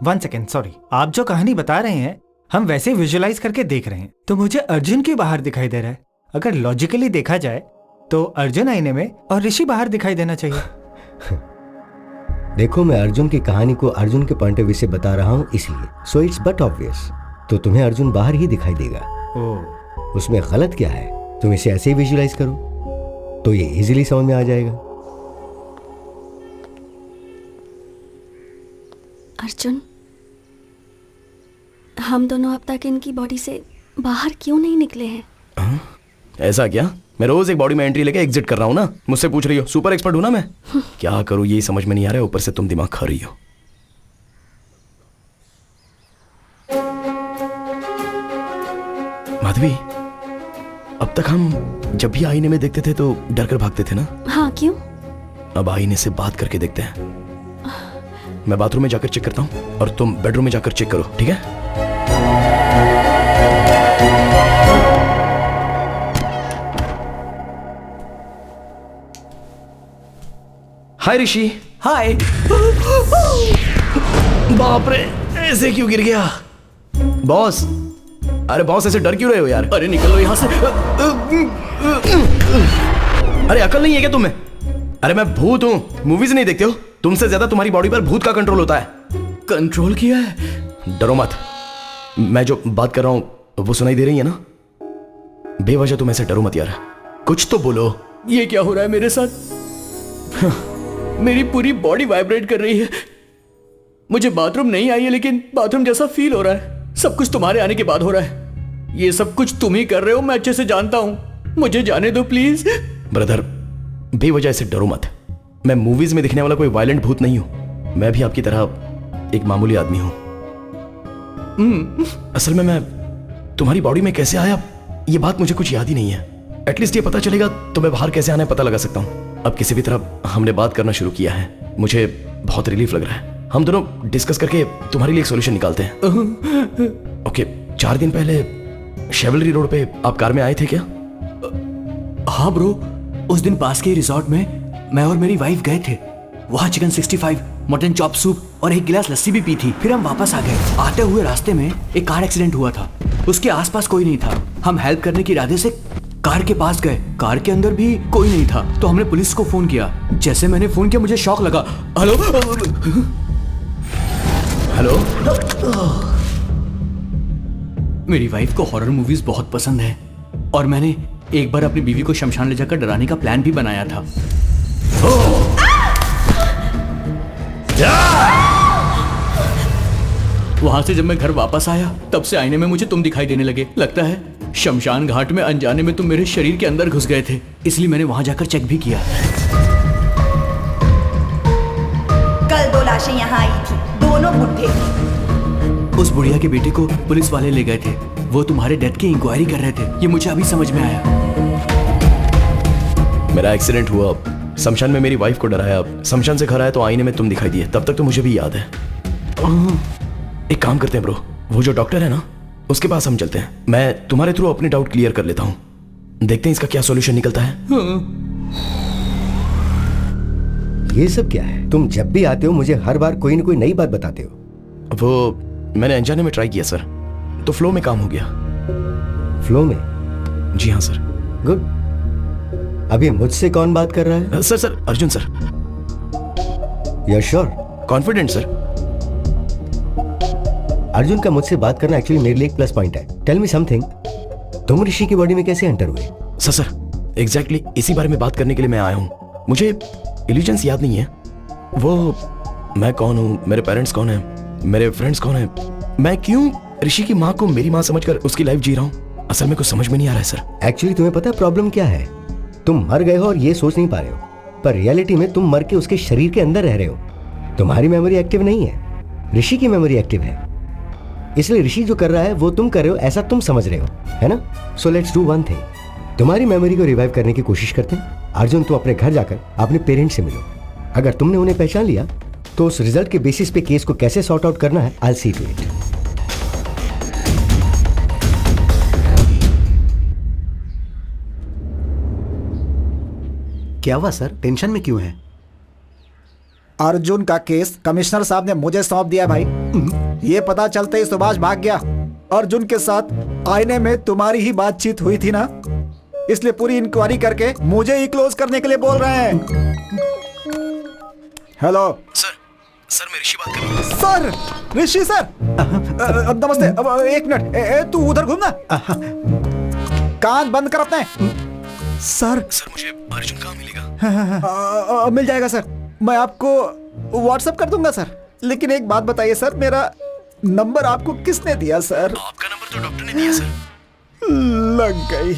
1 second, sorry. आप जो कहानी बता रहे हैं हम वैसे विजुअलाइज करके देख रहे हैं, तो मुझे अर्जुन के बाहर दिखाई दे रहा है। अगर लॉजिकली देखा जाए तो अर्जुन आईने में और ऋषि बाहर दिखाई देना चाहिए। देखो, मैं अर्जुन की कहानी को अर्जुन के पॉइंट ऑफ व्यू से बता रहा हूं इसलिए। So it's but obvious. तो तुम्हें अर्जुन बाहर ही दिखाई देगा। उसमें गलत क्या है? तुम इसे ऐसे ही विजुअलाइज करो तो ये इजीली समझ में आ जाएगा। अर्जुन, हम दोनों अब तक इनकी बॉडी से बाहर क्यों नहीं निकले हैं? ऐसा क्या? मैं रोज एक बॉडी में एंट्री लेके एग्जिट कर रहा हूं ना। मुझसे पूछ रही हो? सुपर एक्सपर्ट हूं ना मैं। क्या करूं यही समझ में नहीं आ रहा है। ऊपर से तुम दिमाग खा रही हो। माधवी, अब तक हम जब भी आईने में देखते थे तो डर कर भागते थे ना। हाँ, क्यों? अब आईने से बात करके देखते हैं। मैं बाथरूम में जाकर चेक करता हूं और तुम बेडरूम में जाकर चेक करो, ठीक है? हाय ऋषि। हाय। बाप रे, ऐसे क्यों गिर गया? बॉस, अरे बॉस ऐसे डर क्यों रहे हो यार? अरे निकल लो यहाँ से। अरे अकल नहीं है क्या तुम्हें? अरे मैं भूत हूँ, मूवीज नहीं देखते हो? तुमसे ज्यादा तुम्हारी बॉडी पर भूत का कंट्रोल होता है। कंट्रोल किया है? डरो मत। मैं जो बात कर रहा हूँ वो सुनाई दे रही है ना? बेवजह तुम ऐसे डरो मत यार, कुछ तो बोलो। ये क्या हो रहा है मेरे साथ? मेरी पूरी बॉडी वाइब्रेट कर रही है। मुझे बाथरूम नहीं आई है लेकिन बाथरूम जैसा फील हो रहा है। सब कुछ तुम्हारे आने के बाद हो रहा है। ये सब कुछ तुम ही कर रहे हो, मैं अच्छे से जानता हूं। मुझे जाने दो प्लीज। ब्रदर, बेवजह ऐसे डरो मत। मैं मूवीज में दिखने वाला कोई वायलेंट भूत नहीं हूं। मैं भी आपकी तरह एक मामूली आदमी हूं। असल में मैं तुम्हारी बॉडी में कैसे आया ये बात मुझे कुछ याद ही नहीं है। एटलीस्ट ये पता चलेगा तो मैं बाहर कैसे आना है पता लगा सकता हूं। अब किसी भी तरह हमने बात करना शुरू किया है। मुझे बहुत रिलीफ लग रहा है। हम दोनों डिस्कस करके तुम्हारे लिए एक सॉल्यूशन निकालते हैं। ओके, 4 दिन पहले शेवलरी रोड पे आप कार में आए थे क्या? हाँ ब्रो, उस दिन पास के रिजॉर्ट में मैं और मेरी वाइफ गए थे। वहाँ चिकन 65, मटन चॉप सूप और एक गिलास लस्सी भी पी थी। फिर हम वापस आ गए। आते हुए रास्ते में एक कार एक्सीडेंट हुआ था। उसके आसपास कोई नहीं था। हम हेल्प करने के इरादे से कार के पास गए। कार के अंदर भी कोई नहीं था तो हमने पुलिस को फोन किया। जैसे मैंने फोन किया मुझे शॉक लगा। Hello hello. मेरी वाइफ को हॉरर मूवीज बहुत पसंद है और मैंने एक बार अपनी बीवी को शमशान ले जाकर डराने का प्लान भी बनाया था। वहां से जब मैं घर वापस आया तब से आईने में मुझे तुम दिखाई देने लगे। लगता है शमशान घाट में अनजाने में तुम मेरे शरीर के अंदर घुस गए थे, इसलिए मैंने वहां जाकर चेक भी किया। कल 2 लाशें यहाँ आई थी, दोनों बुढ़े थे। उस बुढ़िया के बेटे को पुलिस वाले ले गए थे, वो तुम्हारे डेथ की इंक्वायरी कर रहे थे, ये मुझे अभी समझ में आया। मेरा एक्सीडेंट हुआ, शमशान में मेरी वाइफ को डराया, शमशान से घर आया तो आईने में तुम दिखाई दिए, तब तक तो मुझे भी याद है। एक काम करते हैं ब्रो, वो जो डॉक्टर है ना उसके पास हम चलते हैं, मैं तुम्हारे थ्रू अपने डाउट क्लियर कर लेता हूँ, देखते हैं इसका क्या सॉल्यूशन निकलता है। ये सब क्या है? तुम जब भी आते हो मुझे हर बार कोई ना कोई नई बात बताते हो। वो मैंने अनजाने में ट्राई किया सर, तो फ्लो में काम हो गया। फ्लो में? जी हाँ सर। गुड। अभी मुझसे कौन बात कर रहा है? Sir Arjun sir. You are sure? Confident sir. Arjun का मुझसे बात करना एक्चुअली मेरे लिए एक प्लस पॉइंट है। टेल मी समथिंग, तुम ऋषि की बॉडी में कैसे एंटर हुए? सर एग्जैक्टली इसी बारे में बात करने के लिए मैं आया हूँ। मुझे इल्यूजन्स याद नहीं है, वो मैं कौन हूँ, मेरे पेरेंट्स कौन है, मेरे फ्रेंड्स कौन है, मैं क्यों ऋषि की माँ को मेरी माँ समझकर उसकी लाइफ जी रहा हूँ, असल में कुछ समझ में नहीं आ रहा है सर। एक्चुअली तुम्हें पता है प्रॉब्लम क्या है? तुम मर गए हो और ये सोच नहीं पा रहे हो, पर रियलिटी में तुम मर के उसके शरीर के अंदर रह रहे हो। तुम्हारी मेमोरी एक्टिव नहीं है, ऋषि की मेमोरी एक्टिव है, इसलिए ऋषि जो कर रहा है वो तुम कर रहे हो ऐसा तुम समझ रहे हो, है ना? So let's do one thing, तुम्हारी मेमोरी को रिवाइव करने की कोशिश करते हैं। अर्जुन, तुम अपने घर जाकर अपने पेरेंट्स से मिलो, अगर तुमने उन्हें पहचान लिया तो उस रिजल्ट के बेसिस पे केस को कैसे सॉर्ट आउट करना है, आई सी टू इट। क्या हुआ सर, टेंशन में क्यों है? अर्जुन का केस कमिश्नर साहब ने मुझे सौंप दिया भाई। ये पता चलते ही सुभाष भाग गया। अर्जुन के साथ आईने में तुम्हारी ही बातचीत हुई थी ना, इसलिए पूरी इंक्वायरी करके मुझे ही क्लोज करने के लिए बोल रहे हैं। हेलो सर मैं ऋषि बात कर रहा हूँ। सर, ऋषि सर, नमस्ते। अब एक मिनट, तू उधर घूमना, कान बंद कर अपने। सर मुझे अर्जुन कहाँ मिलेगा? मिल जाएगा सर, मैं आपको व्हाट्सएप कर दूंगा सर। लेकिन एक बात बताइए सर, मेरा नंबर आपको किसने दिया सर? आपका नंबर तो डॉक्टर ने दिया सर। लग गई।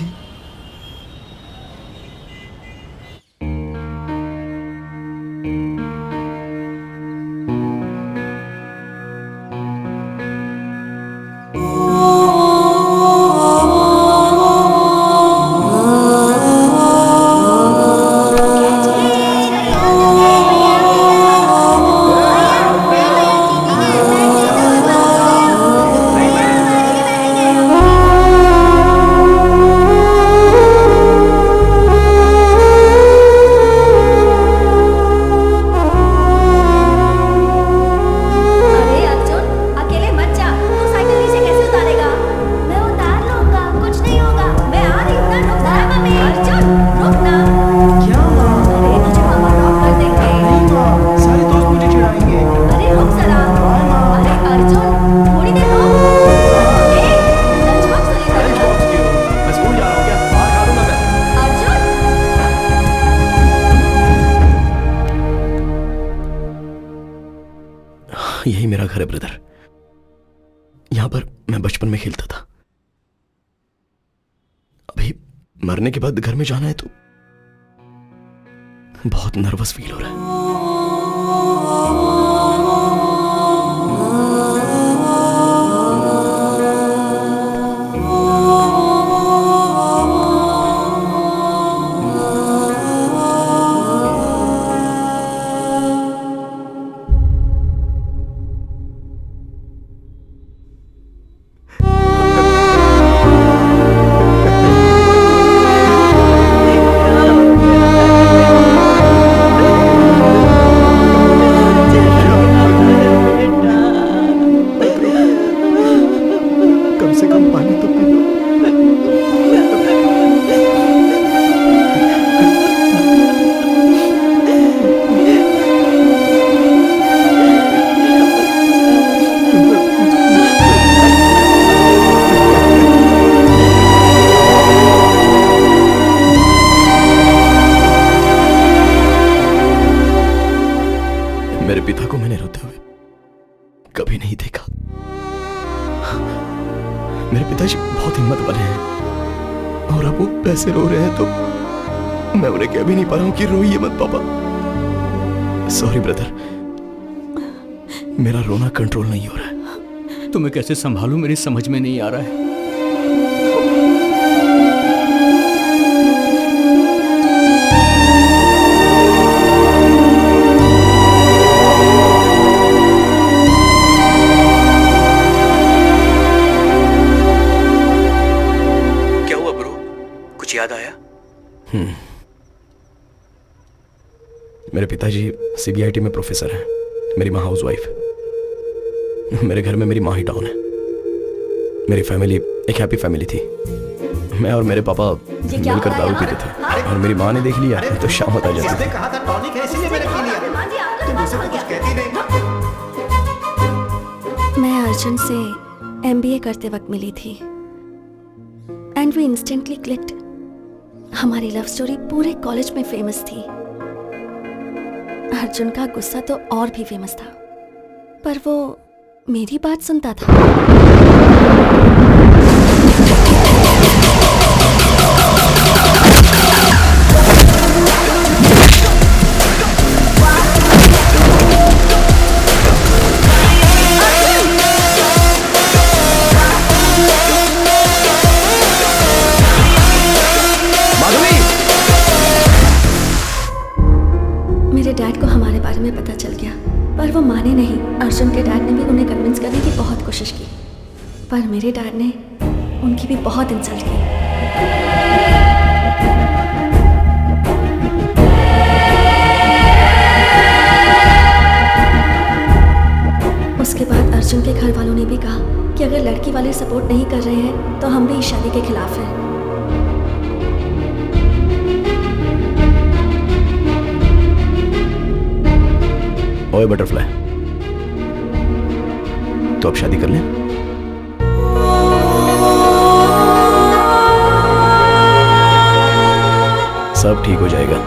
यही मेरा घर है ब्रदर, यहां पर मैं बचपन में खेलता था। अभी मरने के बाद घर में जाना है तो बहुत नर्वस फील हो रहा है। और अब वो पैसे रो रहे हैं तो मैं उन्हें कह भी नहीं पा रहा हूं कि रोइए मत पापा। सॉरी ब्रदर, मेरा रोना कंट्रोल नहीं हो रहा है। तुम्हें कैसे संभालूं मेरी समझ में नहीं आ रहा है। क्या हुआ ब्रो? कुछ याद आया? मेरे पिताजी सीबीआईटी में प्रोफेसर हैं, मेरी माँ हाउसवाइफ। मेरे घर में मेरी माँ ही डाउन है। मेरी फैमिली एक हैप्पी फैमिली थी। मैं और मेरे पापा मिलकर दारू पीते थे और मेरी माँ ने देख लिया तो शाम होता जाती थी। कहा था टॉनिक है इसीलिए मैंने पी लिया। तुम मुझसे तो कुछ कहती नहीं। मैं अर्जुन से एमबीए करते वक्त मिली थी एंड वी इंस्टेंटली क्लिक्ड। हमारी लव स्टोरी पूरे कॉलेज में फेमस थी। अर्जुन का गुस्सा तो और भी फेमस था, पर वो मेरी बात सुनता था। मेरे डैड को हमारे बारे में पता चल गया, पर वो माने नहीं। अर्जुन के डैड ने भी उन्हें कन्विंस करने की बहुत कोशिश की, पर मेरे डैड ने उनकी भी बहुत इंसल्ट की। उसके बाद अर्जुन के घर वालों ने भी कहा कि अगर लड़की वाले सपोर्ट नहीं कर रहे हैं तो हम भी इस शादी के खिलाफ हैं। ओए बटरफ्लाई, तो अब शादी कर लें? सब ठीक हो जाएगा।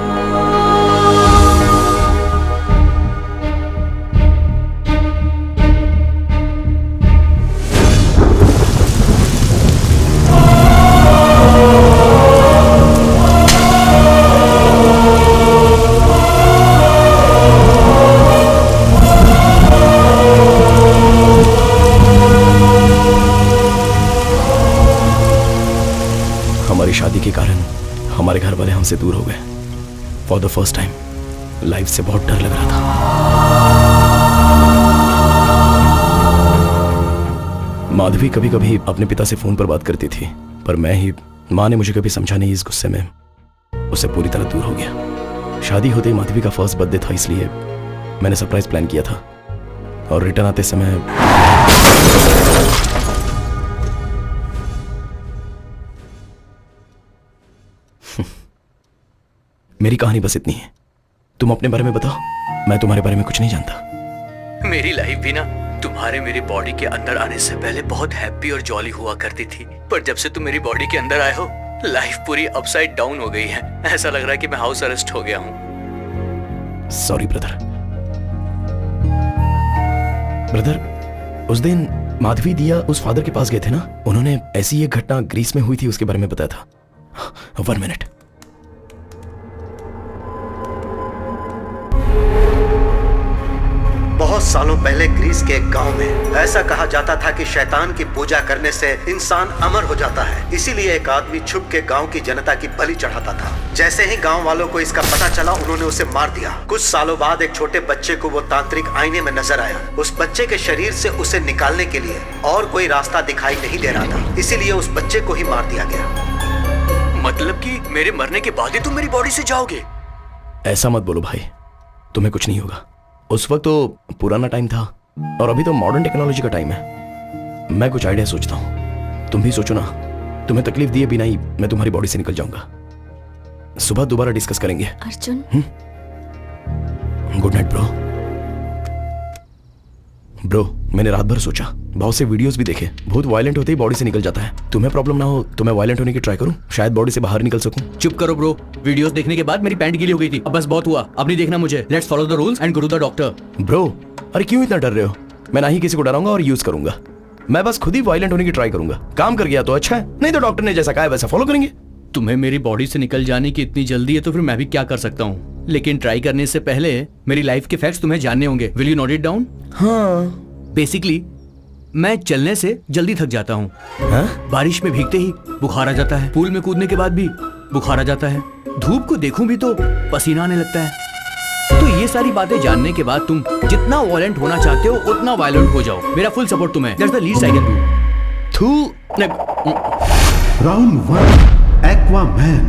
हमारी शादी के कारण हमारे घर वाले हमसे दूर हो गए। For the first time life से बहुत डर लग रहा था। माधवी कभी कभी अपने पिता से फोन पर बात करती थी, पर माँ ने मुझे कभी समझा नहीं। इस गुस्से में उससे पूरी तरह दूर हो गया। शादी होते ही माधवी का फर्स्ट बर्थडे था, इसलिए मैंने सरप्राइज प्लान किया था और रिटर्न आते समय मेरी कहानी बस इतनी है। तुम अपने बारे में बताओ, मैं तुम्हारे बारे में कुछ नहीं जानता। मेरी लाइफ भी ना तुम्हारे मेरी बॉडी के अंदर आने से पहले बहुत हैप्पी और जॉली हुआ करती थी, पर जब से तुम मेरी बॉडी के अंदर आए हो लाइफ पूरी अपसाइड डाउन हो गई है। ऐसा लग रहा है कि मैं हाउस अरेस्ट हो गया हूँ। Sorry brother. उस दिन माधवी दिया उस फादर के पास गए थे ना, उन्होंने ऐसी एक घटना ग्रीस में हुई थी उसके बारे में बताया था। 1 मिनट। बहुत सालों पहले ग्रीस के एक गांव में ऐसा कहा जाता था कि शैतान की पूजा करने से इंसान अमर हो जाता है। इसीलिए एक आदमी छुप के गांव की जनता की बलि चढ़ाता था। जैसे ही गांव वालों को इसका पता चला, उन्होंने उसे मार दिया। कुछ सालों बाद एक छोटे बच्चे को वो तांत्रिक आईने में नजर आया। उस बच्चे के शरीर से उसे निकालने के लिए और कोई रास्ता दिखाई नहीं दे रहा था, इसीलिए उस बच्चे को ही मार दिया गया। मतलब कि मेरे मरने के बाद ही तुम मेरी बॉडी से जाओगे? ऐसा मत बोलो भाई, तुम्हें कुछ नहीं होगा। उस वक्त तो पुराना टाइम था और अभी तो मॉडर्न टेक्नोलॉजी का टाइम है। मैं कुछ आइडिया सोचता हूँ, तुम भी सोचो ना। तुम्हें तकलीफ दिए बिना ही मैं तुम्हारी बॉडी से निकल जाऊंगा। सुबह दोबारा डिस्कस करेंगे। Arjun, good night bro. मैंने रात भर सोचा, बहुत से वीडियोस भी देखे। बहुत वायलेंट होते ही बॉडी से निकल जाता है। तुम्हें प्रॉब्लम ना हो तो मैं वायलेंट होने की ट्राई करूं, शायद बॉडी से बाहर निकल सकूं। चुप करो ब्रो। वीडियोस देखने के बाद मेरी पैंट गीली हो गई थी। अब बस बहुत हुआ, अब नहीं देखना मुझे। Let's follow the rules and go to the doctor. Bro, अरे क्यों इतना डर रहे हो? मैं ना ही किसी को डराऊंगा और यूज करूंगा। मैं बस खुद ही वायलेंट होने की ट्राई करूंगा। काम कर गया तो अच्छा है, नहीं तो डॉक्टर ने जैसा कहा है वैसा फॉलो करेंगे। तुम्हें मेरी बॉडी से निकल जाने की इतनी जल्दी है तो फिर मैं भी क्या कर सकता हूँ, लेकिन ट्राई करने से पहले मेरी लाइफ के फैक्ट्स तुम्हें जानने होंगे। Will you note it down? हाँ। बेसिकली मैं चलने से जल्दी थक जाता हूँ। बारिश में भीगते ही बुखार आ जाता है, पूल में कूदने के बाद भी बुखार आ जाता है, धूप को देखूं भी तो पसीना आने लगता है। तो ये सारी बातें जानने के बाद तुम जितना वायलेंट होना चाहते हो उतना वायलेंट हो जाओ। मेरा फुल सपोर्ट तुम्हें। That's the least I can do. Round 1 Aquaman.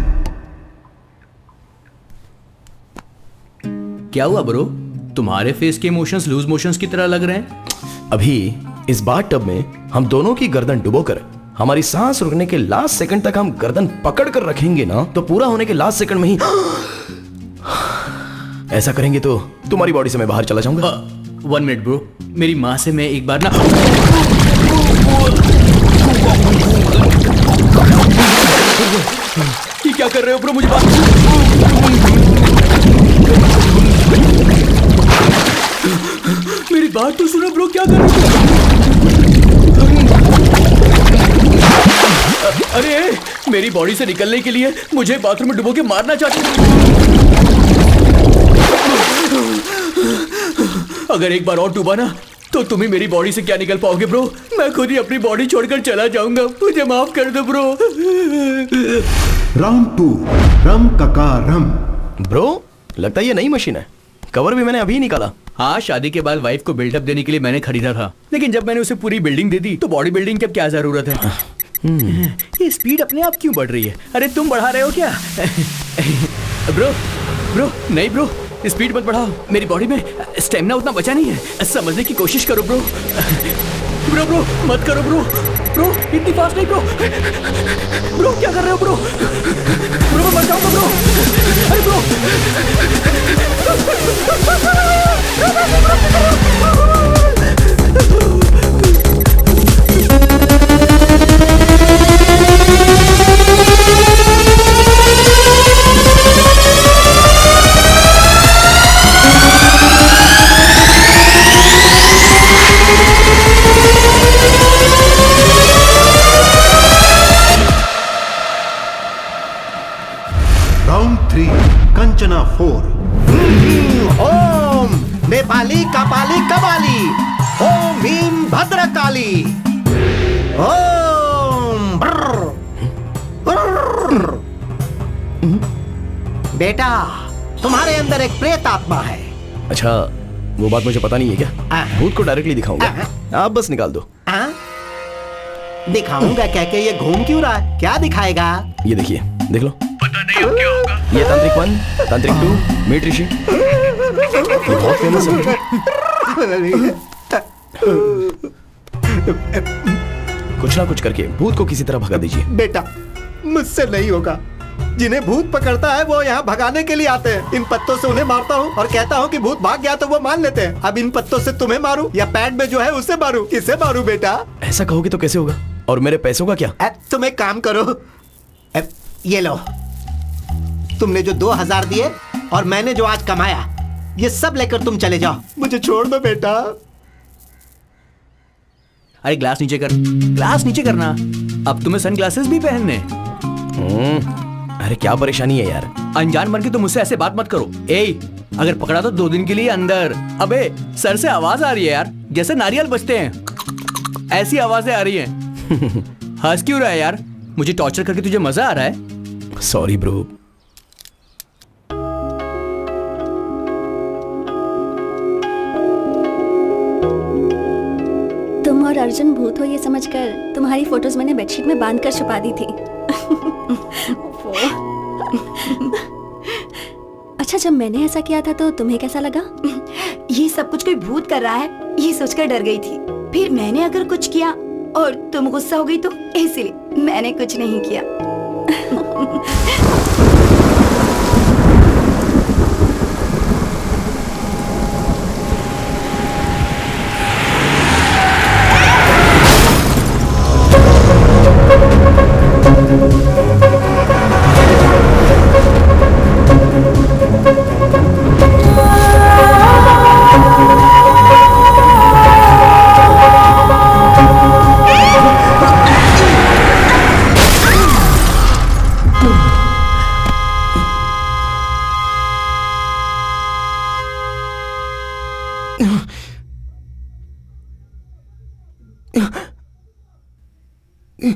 क्या हुआ ब्रो? तुम्हारे फेस के इमोशंस लूज मोशंस की तरह लग रहे हैं। अभी इस बाथटब में हम दोनों की गर्दन डुबोकर हमारी सांस रुकने के लास्ट सेकंड तक हम गर्दन पकड़ कर रखेंगे ना, तो पूरा होने के लास्ट सेकंड में ही ऐसा करेंगे तो तुम्हारी बॉडी से मैं बाहर चला जाऊंगा। 1 मिनट ब्रो, मेरी माँ से मैं एक बार ना ये क्या कर रहे हो ब्रो? मुझे बात मेरी बात तो सुनो ब्रो, क्या कर रहे हो? अरे मेरी बॉडी से निकलने के लिए मुझे बाथरूम में डुबो के मारना चाहते हो? अगर एक बार और डूबा ना तो तुम ही मेरी बॉडी से क्या निकल पाओगे ब्रो? मैं खुद ही अपनी बॉडी छोड़कर चला जाऊंगा, मुझे माफ कर दो ब्रो। राउंड 2 रम कका रम। ब्रो लगता है ये नई मशीन है, कवर भी मैंने अभी निकाला। हाँ, शादी के बाद वाइफ को बिल्डअप देने के लिए मैंने खरीदा था, लेकिन जब मैंने उसे पूरी बिल्डिंग दे दी तो बॉडी बिल्डिंग की अब क्या जरूरत है? ये स्पीड अपने आप क्यों बढ़ रही है? अरे तुम बढ़ा रहे हो क्या? ब्रो ब्रो नहीं ब्रो, स्पीड मत बढ़ाओ, मेरी बॉडी में स्टेमिना उतना बचा नहीं है। समझने की कोशिश करो ब्रो। ब्रो ब्रो मत करो ब्रो, ब्रो इतनी फास्ट नहीं ब्रो। ब्रो क्या कर रहे हो ब्रो? ब्रो मैं मर जाऊंगा ब्रो। अरे ब्रो राउंड 3 कंचना 4। ओम नेपाली कपाली कबाली, ओम भीम भद्रकाली, ओम बेटा तुम्हारे अंदर एक प्रेत आत्मा है। अच्छा वो बात मुझे पता नहीं है क्या? भूत को डायरेक्टली दिखाऊंगा, आप बस निकाल दो। दिखाऊंगा कह के ये घूम क्यों रहा है? क्या दिखाएगा? ये देखिए, देख लो। पता नहीं अब क्या होगा। ये तांत्रिक 1, तांत्रिक 2, मीट ऋषि, ये बहुत फेमस है। कुछ ना कुछ करके भूत को किसी तरह भगा दीजिए। बेटा मुझसे नहीं होगा, जिन्हें भूत पकड़ता है वो यहाँ भगाने के लिए आते हैं। इन पत्तों से उन्हें मारता हूँ और कहता हूँ कि भूत भाग गया तो वो मान लेते हैं। अब इन पत्तों से तुम्हें मारूं या पैड में जो है उसे मारूं? किसे मारूं बेटा? ऐसा कहोगे तो कैसे होगा? और मेरे पैसों का क्या? तुम एक काम करो, ये लो, तुमने जो 2000 दिए और मैंने जो आज कमाया, ये सब लेकर तुम चले जाओ, मुझे छोड़ दो बेटा। अरे ग्लास नीचे कर, ग्लास नीचे करना। अब तुम्हें सनग्लासेस भी पहनने? अरे क्या परेशानी है यार? अनजान बन के तुम मुझसे ऐसे बात मत करो। अगर पकड़ा तो 2 दिन के लिए अंदर। अबे सर से आवाज आ रही है यार, जैसे नारियल बजते हैं, ऐसी आवाजें आ रही हैं। हंस क्यों रहा है यार? मुझे टॉर्चर करके तुझे मजा आ रहा है? Sorry bro. तुम और अर्जुन भूत हो ये समझकर तुम्हारी फोटोज मैंने बेडशीट में बांध कर छुपा दी थी। अच्छा जब मैंने ऐसा किया था तो तुम्हें कैसा लगा? ये सब कुछ कोई भूत कर रहा है ये सोचकर डर गई थी। फिर मैंने अगर कुछ किया और तुम गुस्सा हो गई तो इसलिए मैंने कुछ नहीं किया। आधी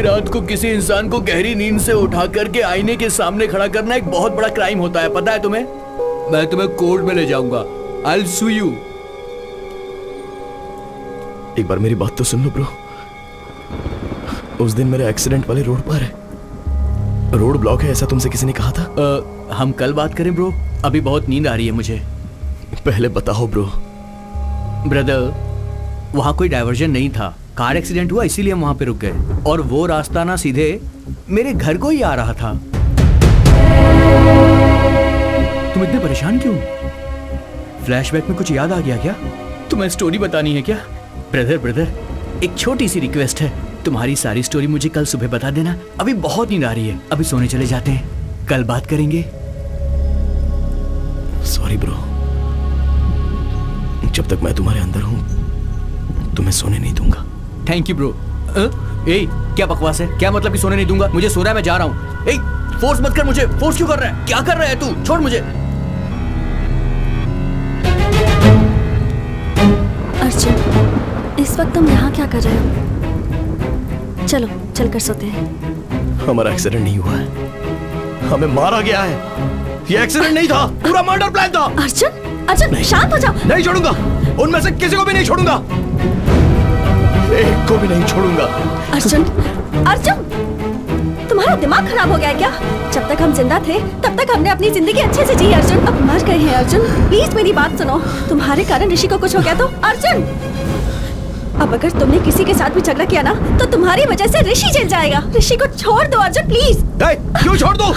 रात को किसी इंसान को गहरी नींद से उठा करके आईने के सामने खड़ा करना एक बहुत बड़ा क्राइम होता है, पता है तुम्हें? मैं तुम्हें कोर्ट में ले जाऊंगा। I'll sue you। एक बार मेरी बात तो सुन लो ब्रो। उस दिन मेरे एक्सीडेंट वाले रोड पर है, रोड ब्लॉक है, ऐसा तुमसे किसी ने कहा था? हम कल बात करें ब्रो, अभी बहुत नींद आ रही है मुझे। पहले बताओ ब्रो। ब्रदर, वहां कोई डायवर्जन नहीं था, कार एक्सीडेंट हुआ इसीलिए हम वहां पे रुक गए, और वो रास्ता ना सीधे मेरे घर को ही आ रहा था। तुम इतने परेशान क्यों? फ्लैशबैक में कुछ याद आ गया क्या? तुम्हें स्टोरी बतानी है क्या? ब्रदर, एक छोटी सी रिक्वेस्ट है, तुम्हारी सारी स्टोरी मुझे कल सुबह बता देना। अभी बहुत नींद आ रही है, अभी सोने चले जाते हैं, कल बात करेंगे। सॉरी ब्रो, जब तक मैं तुम्हारे अंदर हूं तुम्हें सोने नहीं दूंगा। Thank you bro. ए, क्या बकवास है? क्या मतलब कि सोने नहीं दूंगा? मुझे सोना है, मैं जा रहा हूँ। ए, फोर्स मत कर मुझे। फोर्स क्यों कर रहा है? क्या कर रहा है तू? छोड़ मुझे। अर्जुन, इस वक्त तुम यहाँ क्या कर रहे हो? चलो चलकर सोते हैं। हमारा एक्सीडेंट नहीं हुआ है, हमें मारा गया है। ये एक्सीडेंट नहीं था, पूरा मर्डर प्लान था। अर्जुन, शांत हो जाओ। नहीं छोड़ूंगा, उनमें से किसी को भी नहीं छोड़ूंगा, एक को भी नहीं छोड़ूंगा। अर्जुन, तुम्हारा दिमाग खराब हो गया है क्या? जब तक हम जिंदा थे तब तक हमने अपनी जिंदगी अच्छे से जी अर्जुन, अब मर गए हैं अर्जुन, प्लीज मेरी बात सुनो। तुम्हारे कारण ऋषि को कुछ हो गया तो अर्जुन, अब अगर तुमने किसी के साथ भी झगड़ा किया ना तो तुम्हारी वजह से ऋषि जेल जाएगा। ऋषि को छोड़ दो अर्जुन, प्लीज। क्यों छोड़ दो?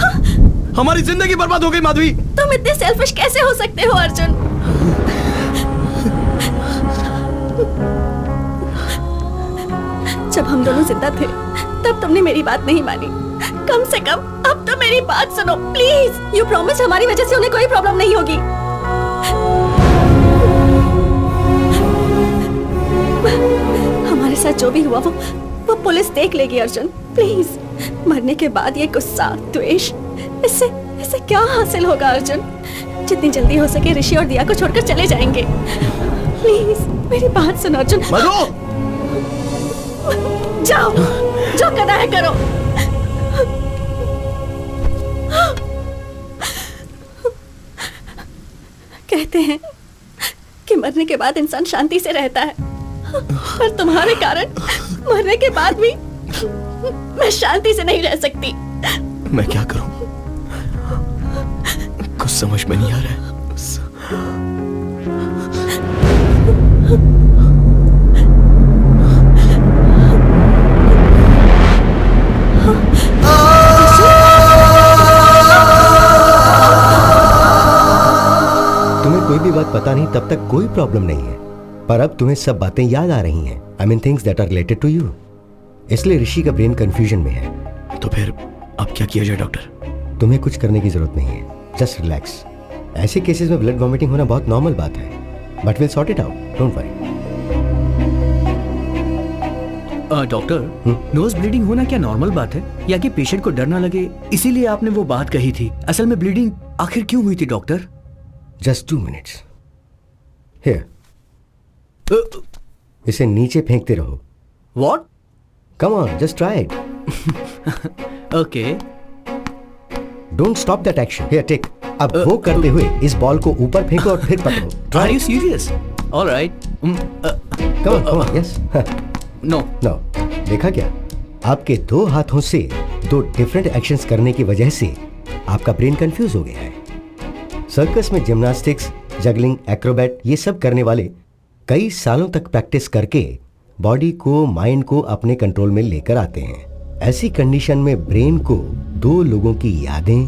हमारी जिंदगी बर्बाद हो गई माधवी। तुम इतने सेल्फिश कैसे हो सकते हो अर्जुन? जब हम दोनों जिंदा थे तब तुमने मेरी बात नहीं मानी, कम से कम अब तो मेरी बात सुनो प्लीज। यू प्रॉमिस हमारी वजह से उन्हें कोई प्रॉब्लम नहीं होगी। हमारे साथ जो भी हुआ वो पुलिस देख लेगी अर्जुन, प्लीज। मरने के बाद ये गुस्सा, द्वेष, इससे क्या हासिल होगा अर्जुन? जितनी जल्दी हो सके ऋषि और दिया को छोड़कर चले जाएंगे, प्लीज मेरी बात सुनो अर्जुन। जाओ, जो करना है करो। कहते हैं कि मरने के बाद इंसान शांति से रहता है, पर तुम्हारे कारण मरने के बाद भी मैं शांति से नहीं रह सकती। मैं क्या करूं? कुछ समझ में नहीं आ रहा है। तुम्हें कोई भी बात पता नहीं तब तक कोई प्रॉब्लम नहीं है, पर अब तुम्हें सब बातें याद आ रही हैं। I mean things that are related to you. इसलिए ऋषि का ब्रेन कंफ्यूजन में है। तो फिर अब क्या किया जाए डॉक्टर? तुम्हें कुछ करने की जरूरत नहीं है, जस्ट रिलैक्स। ऐसे केसेस में ब्लड वॉमिटिंग होना बहुत नॉर्मल बात है, but will sort it out, don't worry. Doctor, nose bleeding होना क्या नॉर्मल बात है, या कि पेशेंट को डर ना लगे इसीलिए आपने वो बात कही थी? असल में ब्लीडिंग आखिर क्यों हुई थी डॉक्टर? Just 2 minutes। हियर, इसे नीचे फेंकते रहो। What? Come on, just try it। Okay। Don't stop that action। Here, take। अब वो करते हुए इस बॉल को ऊपर फेंको और फिर पकड़ो। Are you serious? All right। Come on, yes। No। देखा क्या? आपके 2 हाथों से 2 डिफरेंट एक्शंस करने की वजह से आपका ब्रेन कंफ्यूज हो गया है। सर्कस में जिम्नास्टिक्स, जगलिंग, एक्रोबैट ये सब करने वाले कई सालों तक प्रैक्टिस करके बॉडी को, माइंड को अपने कंट्रोल में लेकर आते हैं। ऐसी कंडीशन में ब्रेन को 2 लोगों की यादें,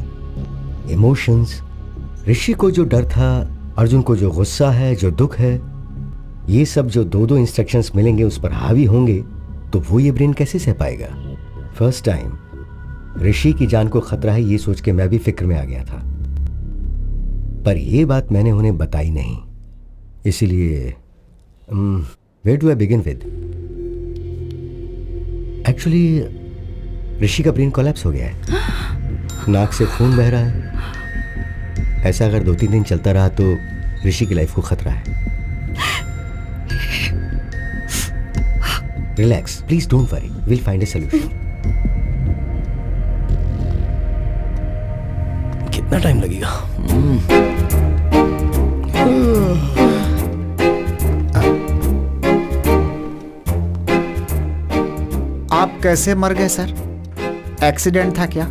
इमोशंस। ऋषि को जो डर था, अर्जुन को जो गुस्सा है, जो दुख है, ये सब जो दो दो इंस्ट्रक्शंस मिलेंगे उस पर हावी होंगे तो वो ये ब्रेन कैसे सह पाएगा। फर्स्ट टाइम ऋषि की जान को खतरा है ये सोच के मैं भी फिक्र में आ गया था, पर ये बात मैंने उन्हें बताई नहीं। इसीलिए where do I begin with? Actually Rishi का ब्रेन कोलैप्स हो गया है, नाक से खून बह रहा है। ऐसा अगर 2-3 दिन चलता रहा तो ऋषि की लाइफ को खतरा है। Relax please, don't worry, will find A solution. कितना टाइम लगेगा? आप कैसे मर गए सर? एक्सीडेंट था क्या?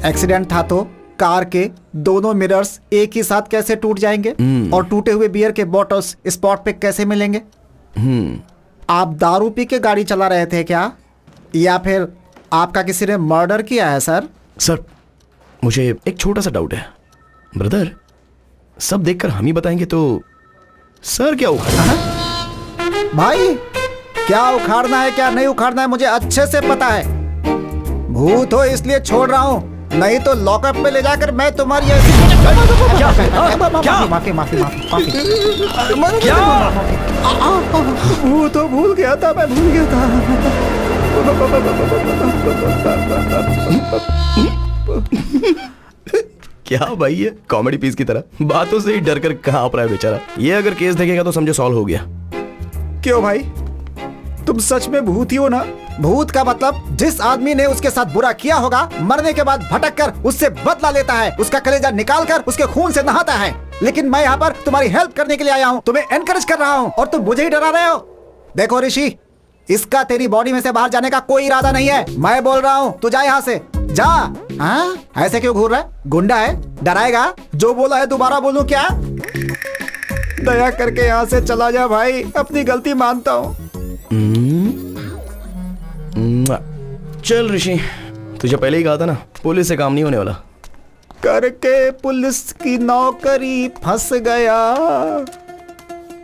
एक्सीडेंट था तो कार के दोनों मिरर्स एक ही साथ कैसे टूट जाएंगे? और टूटे हुए बियर के बॉटल्स स्पॉट पे कैसे मिलेंगे? आप दारू पी के गाड़ी चला रहे थे क्या, या फिर आपका किसी ने मर्डर किया है सर? सर मुझे एक छोटा सा डाउट है ब्रदर, सब देखकर हम ही बताएंगे तो सर क्या उखाड़ना? भाई क्या उखाड़ना है क्या नहीं उखाड़ना है मुझे अच्छे से पता है। भूत हो इसलिए छोड़ रहा हूँ, नहीं तो लॉकअप में ले जाकर मैं तुम्हारी ऐसी माफी माफी माफी। भूत हो, भूल गया था, मैं भूल गया था। क्या भाई ये कॉमेडी पीस की तरह बातों से ही डर कर कहाँ आप रहा है बेचारा। ये अगर केस देखेगा तो समझो सॉल्व हो गया। क्यों भाई, तुम सच में भूत ही हो ना? भूत का मतलब जिस आदमी ने उसके साथ बुरा किया होगा मरने के बाद भटक कर उससे बदला लेता है, उसका कलेजा निकाल कर उसके खून से नहाता है। लेकिन मैं यहाँ पर तुम्हारी हेल्प करने के लिए आया हूँ, तुम्हें एनकरेज कर रहा हूँ और तुम मुझे ही डरा रहे हो। देखो ऋषि, इसका तेरी बॉडी में से बाहर जाने का कोई इरादा नहीं है। मैं बोल रहा हूँ तू जा यहाँ से, जा। हाँ ऐसे क्यों घूर रहा है? गुंडा है, डराएगा? जो बोला है दोबारा बोलूं क्या? दया करके यहाँ से चला जा भाई, अपनी गलती मानता हूँ। चल ऋषि, तुझे पहले ही कहा था ना पुलिस से काम नहीं होने वाला। करके पुलिस की नौकरी फंस गया,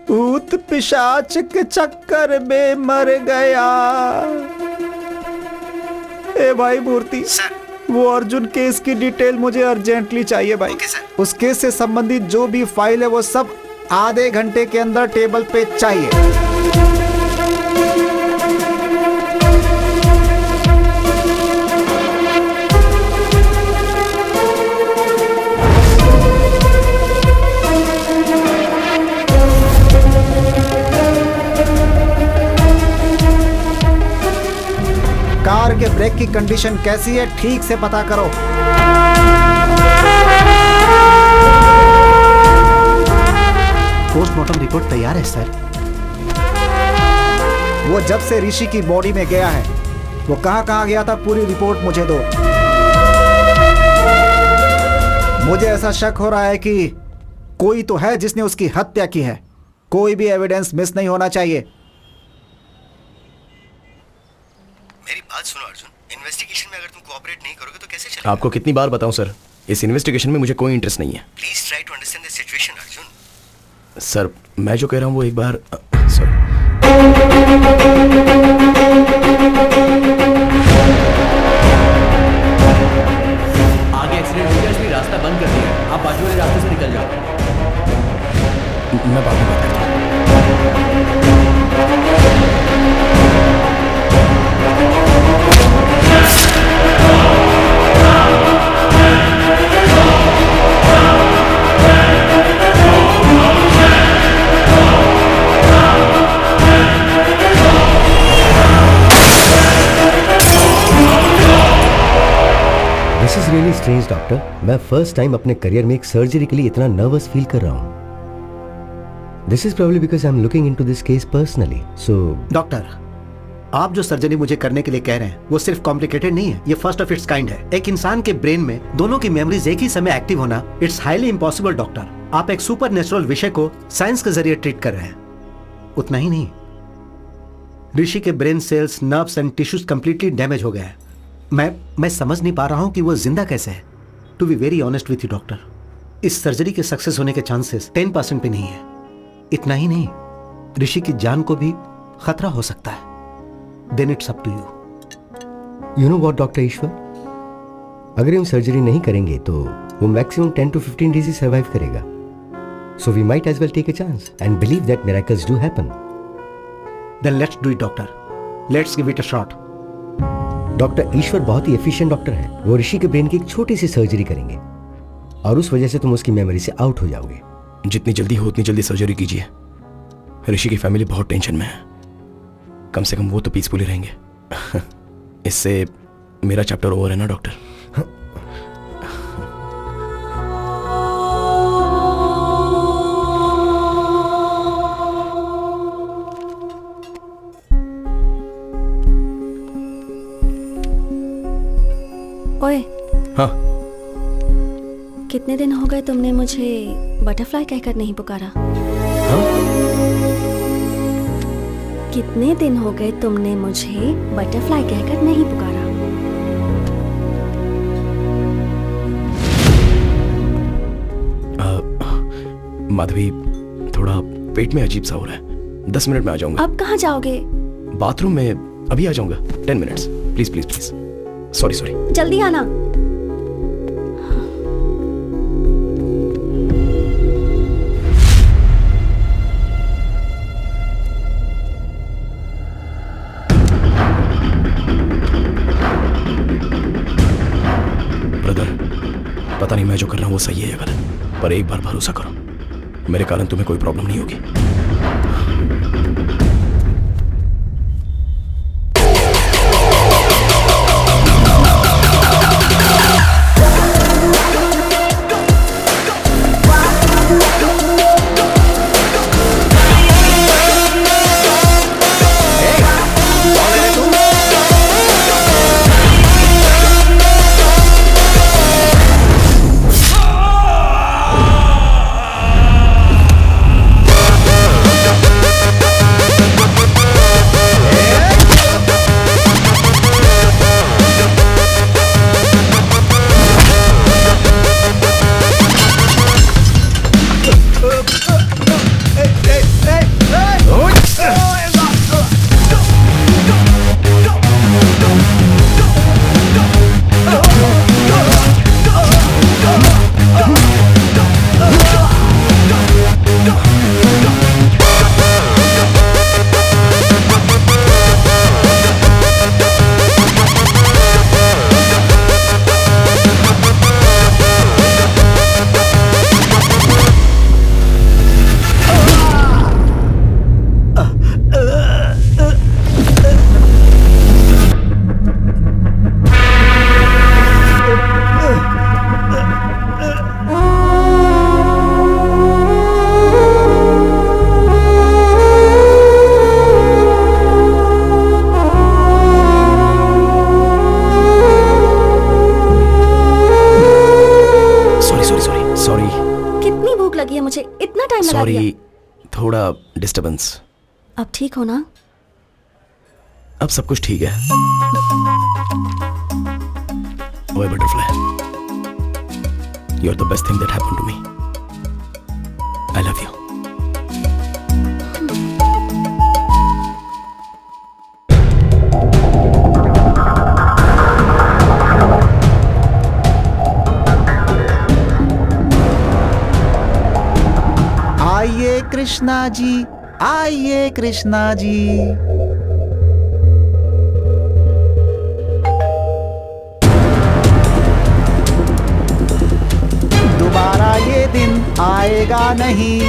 भूत पिशाच के चक्कर में मर गया। ए भाई मूर्ति, वो अर्जुन केस की डिटेल मुझे अर्जेंटली चाहिए भाई। उस केस से संबंधित जो भी फाइल है वो सब आधे घंटे के अंदर टेबल पे चाहिए। कार के ब्रेक की कंडीशन कैसी है ठीक से पता करो। पोस्टमार्टम रिपोर्ट तैयार है सर। वो जब से ऋषि की बॉडी में गया है वो कहाँ गया था, पूरी रिपोर्ट मुझे दो। मुझे ऐसा शक हो रहा है कि कोई तो है जिसने उसकी हत्या की है। कोई भी एविडेंस मिस नहीं होना चाहिए। मेरी बात सुनो अर्जुन, इन्वेस्टिगेशन में अगर तुम कोऑपरेट नहीं करोगे तो कैसे चलेगा? आपको कितनी बार बताऊं सर, इस इन्वेस्टिगेशन में मुझे कोई इंटरेस्ट नहीं है। Please try to understand the situation Arjun. Sir मैं जो कह रहा हूं वो एक बार सर आगे एक्सीडेंट हो गया इसलिए रास्ता बंद कर दिया, आप बाजू वाले रास्ते से निकल जाओ। मैं बाद में बात करता हूं। This is really strange doctor. मैं फर्स्ट टाइम अपने करियर में एक सर्जरी के लिए इतना नर्वस फील कर रहा हूँ। This is probably because I am looking into this case personally. So doctor, आप जो सर्जरी मुझे करने के लिए कह रहे हैं वो सिर्फ कॉम्प्लिकेटेड नहीं है, ये फर्स्ट ऑफ इट्स काइंड है। एक इंसान के ब्रेन में दोनों की मेमोरीज एक ही समय एक्टिव होना, इट्स हाईली इम्पॉसिबल डॉक्टर। आप एक सुपर नेचुरल विषय को साइंस के जरिए ट्रीट कर रहे हैं। उतना ही नहीं, ऋषि के brain cells, nerves and tissues completely damage हो गए हैं। मैं समझ नहीं पा रहा हूं कि वो जिंदा कैसे है। To be very honest with you doctor, इस सर्जरी के सक्सेस होने के चांसेस 10% पे नहीं है। इतना ही नहीं, ऋषि की जान को भी खतरा हो सकता है। Then it's up to you. You know what doctor Ishwar, अगर हम सर्जरी नहीं करेंगे तो वो मैक्सिमम 10 to 15 डेज ही सर्वाइव करेगा। So we might as well take a chance and believe that miracles do happen. Then let's do it doctor, let's give it a shot. Doctor Ishwar बहुत ही एफिशिएंट डॉक्टर है। वो ऋषि के brain की एक छोटी सी सर्जरी करेंगे और उस वजह से तुम उसकी मेमोरी से आउट हो जाओगे। जितनी जल्दी हो उतनी जल्दी सर्जरी कीजिए। ऋषि की फैमिली बहुत टेंशन में है, कम से कम वो तो पीसफुली रहेंगे। इससे मेरा चैप्टर ओवर है ना डॉक्टर। ओए, हाँ, कितने दिन हो गए तुमने मुझे बटरफ्लाई कहकर नहीं पुकारा? हाँ? कितने दिन हो गए तुमने मुझे बटरफ्लाई कहकर नहीं पुकारा? माधवी, थोड़ा पेट में अजीब सा हो रहा है। 10 मिनट में आ जाऊंगा। अब कहाँ जाओगे? बाथरूम में अभी आ जाऊंगा। 10 minutes, please please please. Sorry. जल्दी आना। ब्रदर, पता नहीं मैं जो कर रहा हूँ वो सही है या गलत, पर एक बार भरोसा करो, मेरे कारण तुम्हें कोई प्रॉब्लम नहीं होगी। सॉरी, थोड़ा डिस्टर्बेंस। अब ठीक हो ना? अब सब कुछ ठीक है। ओए butterfly, you are the best thing that happened to me. I love you. आइए कृष्णा जी, आइए कृष्णा जी। दोबारा ये दिन आएगा नहीं,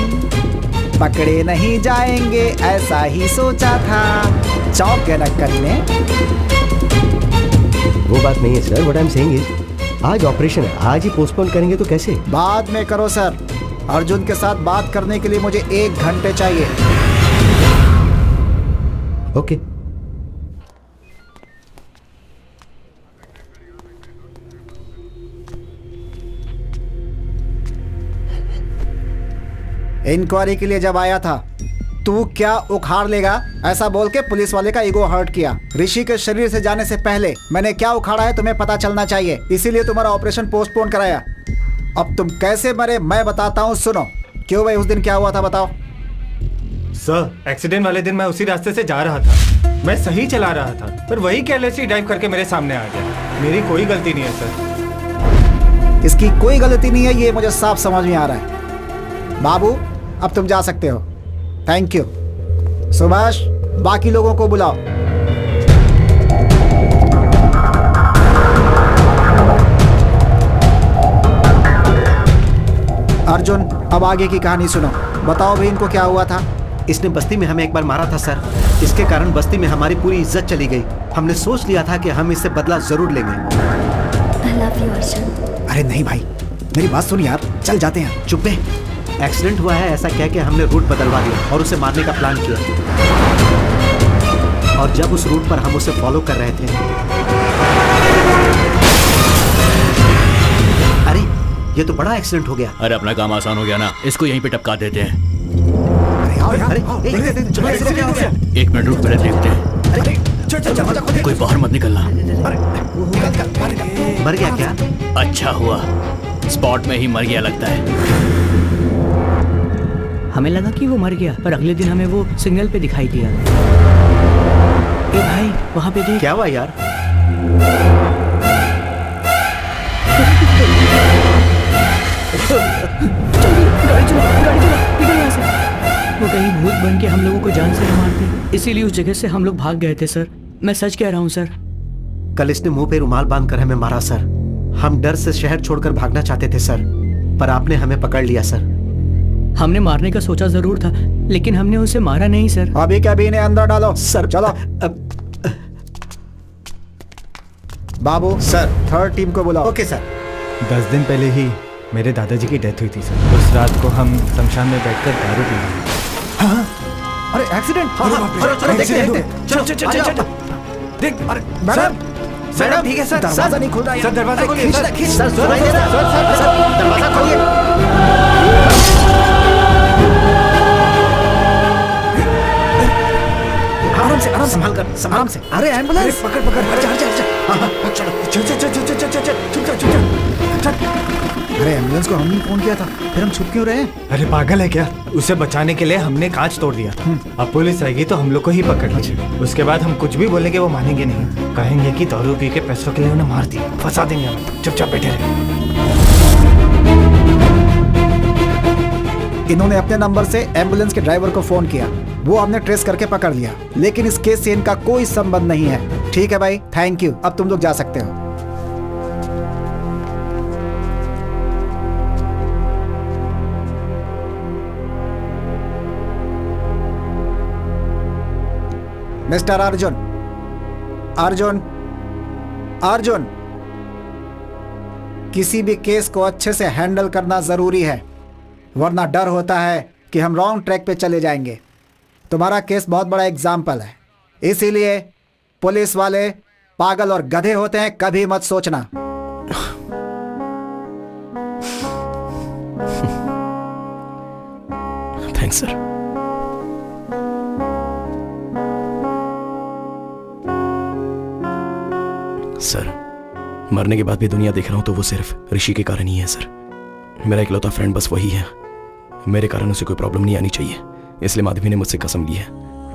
पकड़े नहीं जाएंगे ऐसा ही सोचा था। चौंक गए नक्कल ने। वो बात नहीं है sir, what I am saying is आज ऑपरेशन है, आज ही पोस्टपोन करेंगे तो कैसे? बाद में करो सर। अर्जुन के साथ बात करने के लिए मुझे 1 घंटे चाहिए। ओके। इंक्वायरी के लिए जब आया था तू क्या उखाड़ लेगा, ऐसा बोल के पुलिस वाले का ईगो हर्ट किया। ऋषि के शरीर से जाने से पहले मैंने क्या उखाड़ा है तुम्हें पता चलना चाहिए, इसीलिए तुम्हारा ऑपरेशन पोस्टपोन कराया। अब तुम कैसे मरे मैं बताता हूँ, सुनो। क्यों भाई, उस दिन क्या हुआ था बताओ। सर, एक्सीडेंट वाले दिन मैं उसी रास्ते से जा रहा था। मैं सही चला रहा था, पर वही केयरलेसली ड्राइव करके मेरे सामने आ गया। मेरी कोई गलती नहीं है सर। इसकी कोई गलती नहीं है, ये मुझे साफ समझ में आ रहा है। बाबू अब तुम जा सकते हो। Thank you. सुभाष, बाकी लोगों को बुलाओ। अर्जुन, अब आगे की कहानी सुनो। बताओ भाई, इनको क्या हुआ था? इसने बस्ती में हमें एक बार मारा था सर। इसके कारण बस्ती में हमारी पूरी इज्जत चली गई। हमने सोच लिया था कि हम इससे बदला जरूर लेंगे। I love you, Arjun. अरे नहीं भाई, मेरी बात सुन यार, चल जाते हैं। चुप है, एक्सीडेंट हुआ है ऐसा कह के हमने रूट बदलवा दिया और उसे मारने का प्लान किया। और जब उस रूट पर हम उसे फॉलो कर रहे थे, अरे ये तो बड़ा एक्सीडेंट हो गया। अरे अपना काम आसान हो गया ना, इसको यहीं पे टपका देते हैं। एक मिनट रुक, पहले देखते हैं। कोई बाहर मत निकलना। मर गया क्या? अच्छा हुआ, स्पॉट में ही मर गया लगता है। हमें लगा कि वो मर गया, पर अगले दिन हमें वो सिग्नल पे दिखाई दिया। ए भाई, वहाँ पे देख। क्या हुआ यार? गाड़ी चला, निकल यहाँ से। वो कहीं भूत बन के हम लोगों को जान से न मार दे, इसीलिए उस जगह से हम लोग भाग गए थे सर। मैं सच कह रहा हूँ सर। कल इसने मुंह पे रुमाल बांधकर हमें मारा सर। हम डर से शहर छोड़कर भागना चाहते थे सर, पर आपने हमें पकड़ लिया सर। हमने मारने का सोचा जरूर था, लेकिन हमने उसे मारा नहीं सर। अभी क्या भी इन्हें अंदर डालो सर। चलो बाबू सर, थर्ड टीम को बुलाओ। Okay sir. 10 दिन पहले ही मेरे दादाजी की डेथ हुई थी सर। उस रात को हम शमशान में बैठकर दारू पी रहे थे। हाँ? अरे एक्सीडेंट! चलो देखते। देख, अरे मैडम, मैडम ठीक है सर, दरवाजा नहीं खुल रहा है। सर दरवाजा खोलिए सर। सर सुनाई दे रहा है। सर दरवाजा खोलिए। आराम से, संभाल कर, आराम से। अरे एम्बुलेंस! पकड़ पकड़, हट जा, हट जा, हट जा। हाँ, चल। अरे एम्बुलेंस को हमने फोन किया था, फिर हम छुप क्यों रहे? अरे पागल है क्या? उसे बचाने के लिए हमने कांच तोड़ दिया। अब पुलिस आएगी तो हम लोग को ही पकड़ लीजिए। उसके बाद हम कुछ भी बोलेंगे वो मानेंगे नहीं, कहेंगे कि दारू पी के पैसों के लिए उन्हें मार दिया, फंसा देंगे हमें। चुपचाप बैठे रहे। इन्होंने अपने नंबर से एम्बुलेंस के ड्राइवर को फोन किया, वो हमने ट्रेस करके पकड़ लिया, लेकिन इस केस से इनका कोई संबंध नहीं है। ठीक है भाई, थैंक यू। अब तुम लोग जा सकते हो। मिस्टर अर्जुन, अर्जुन, अर्जुन, किसी भी केस को अच्छे से हैंडल करना जरूरी है, वरना डर होता है कि हम रॉन्ग ट्रैक पे चले जाएंगे। तुम्हारा केस बहुत बड़ा एग्जाम्पल है, इसीलिए पुलिस वाले पागल और गधे होते हैं, कभी मत सोचना। Thanks sir. सर, मरने के बाद भी दुनिया देख रहा हूं तो वो सिर्फ ऋषि के कारण ही है सर। मेरा इकलौता फ्रेंड बस वही है, मेरे कारण उसे कोई प्रॉब्लम नहीं आनी चाहिए, इसलिए माधवी ने मुझसे कसम ली है।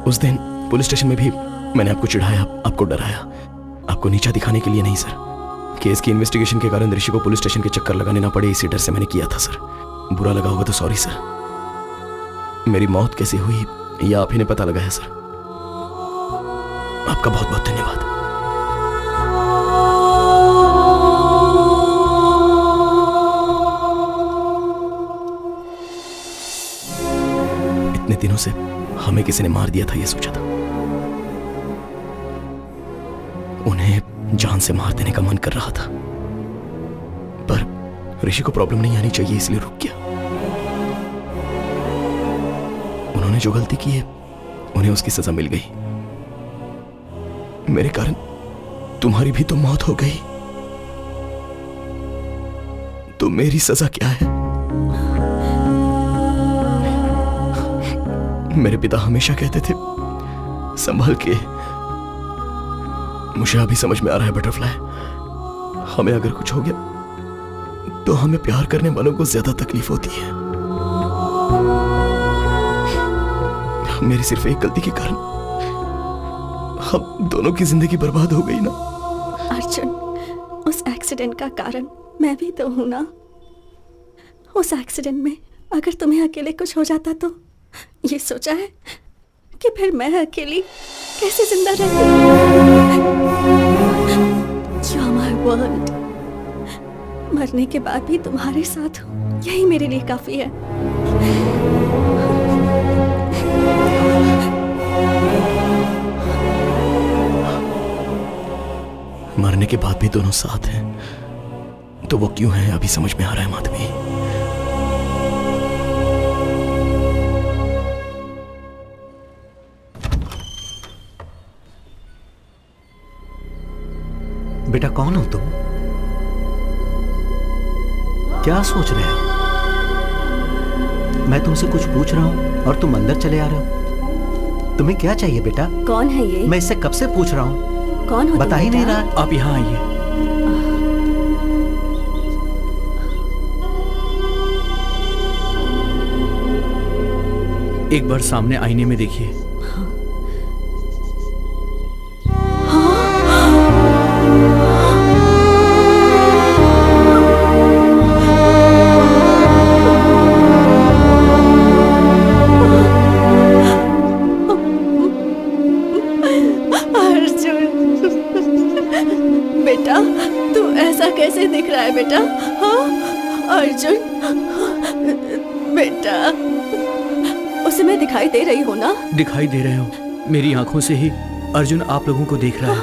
उस दिन पुलिस स्टेशन में भी मैंने आपको चिढ़ाया, आपको डराया, आपको नीचा दिखाने के लिए नहीं सर। केस की इन्वेस्टिगेशन के कारण ऋषि को पुलिस स्टेशन के चक्कर लगाने ना पड़े, इसी डर से मैंने किया था सर। बुरा लगा होगा तो सॉरी सर। मेरी मौत कैसे हुई यह आप ही ने पता लगाया सर। आपका बहुत बहुत धन्यवाद। इतने दिनों से हमें किसी ने मार दिया था, यह सोचा था। उन्हें जान से मार देने का मन कर रहा था, पर ऋषि को प्रॉब्लम नहीं आनी चाहिए इसलिए रुक गया। उन्होंने जो गलती की है उन्हें उसकी सजा मिल गई। मेरे कारण तुम्हारी भी तो मौत हो गई, तो मेरी सजा क्या है? मेरे पिता हमेशा कहते थे, संभल के। मुझे अभी समझ में आ रहा है बटरफ्लाई, हमें अगर कुछ हो गया तो हमें प्यार करने वालों को ज्यादा तकलीफ होती है। मेरी सिर्फ एक गलती के कारण हम दोनों की जिंदगी बर्बाद हो गई ना। अर्जुन, उस एक्सीडेंट का कारण मैं भी तो हूं ना। उस एक्सीडेंट में अगर तुम्हें अकेले कुछ हो जाता तो ये सोचा है कि फिर मैं अकेली कैसे जिंदा रहती? You are my world। मरने के बाद भी तुम्हारे साथ हूं, यही मेरे लिए काफी है। मरने के बाद भी दोनों साथ हैं, तो वो क्यों हैं अभी समझ में आ रहा है माधवी। बेटा कौन हो तुम? क्या सोच रहे हो? मैं तुमसे कुछ पूछ रहा हूं और तुम अंदर चले आ रहे हो। तुम्हें क्या चाहिए बेटा? कौन है ये? मैं इससे कब से पूछ रहा हूं, कौन हो? बता ही नहीं रहा। आप यहाँ आइए। एक बार सामने आईने में देखिए। बेटा, तू ऐसा कैसे दिख रहा है बेटा? हाँ अर्जुन, बेटा उसे मैं दिखाई दे रही हूँ ना? दिखाई दे रहे हो। मेरी आंखों से ही अर्जुन आप लोगों को देख रहा है।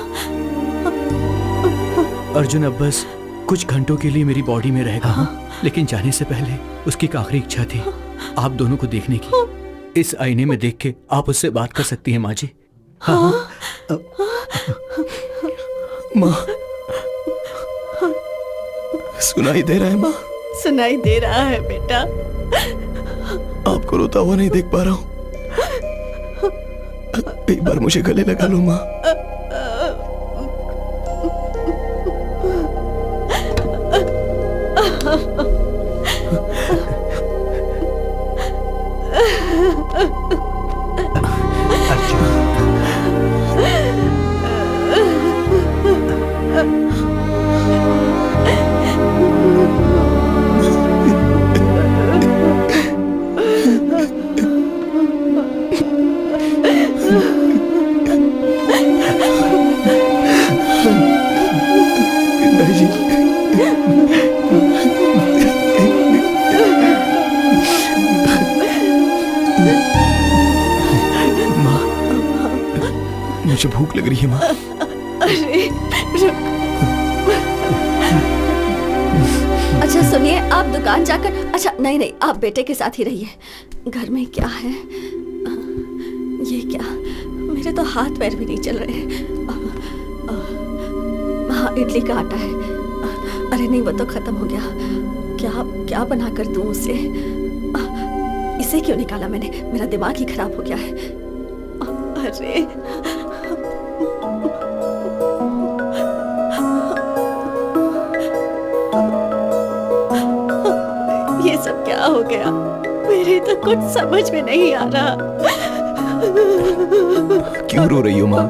अर्जुन अब बस कुछ घंटों के लिए मेरी बॉडी में रहेगा, लेकिन जाने से पहले उसकी एक आखिरी इच्छा थी आप दोनों को देखने की। इस आईने में देख के आप उससे बात कर सकती हैं माँ जी। हाँ। माँ, सुनाई दे रहा है माँ? सुनाई दे रहा है बेटा। आपको रोता हुआ नहीं देख पा रहा हूँ, एक बार मुझे गले लगा लो माँ। मुझे भूख लग रही है माँ। अरे रुक। अच्छा सुनिए, आप दुकान जाकर, अच्छा नहीं आप बेटे के साथ ही रहिए। घर में क्या है? ये क्या, मेरे तो हाथ पैर भी नहीं चल रहे हैं। हाँ इडली का आटा है। अरे नहीं वो तो खत्म हो गया। क्या क्या बना कर दूं उसे? इसे क्यों निकाला मैंने? मेरा दिमाग ही खराब हो गया है। अरे ये सब क्या हो गया? मेरे तो कुछ समझ में नहीं आ रहा। क्यों रो रही हो माँ?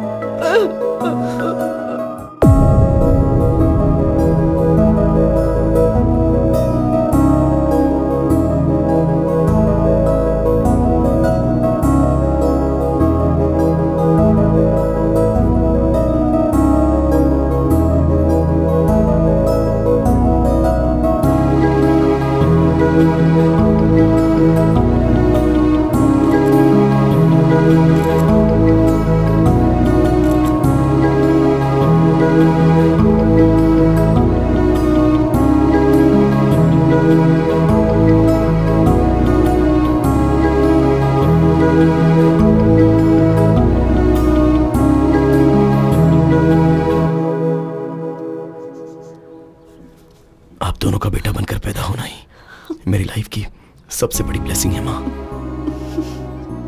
आप दोनों का बेटा बनकर पैदा होना ही मेरी लाइफ की सबसे बड़ी ब्लेसिंग है माँ।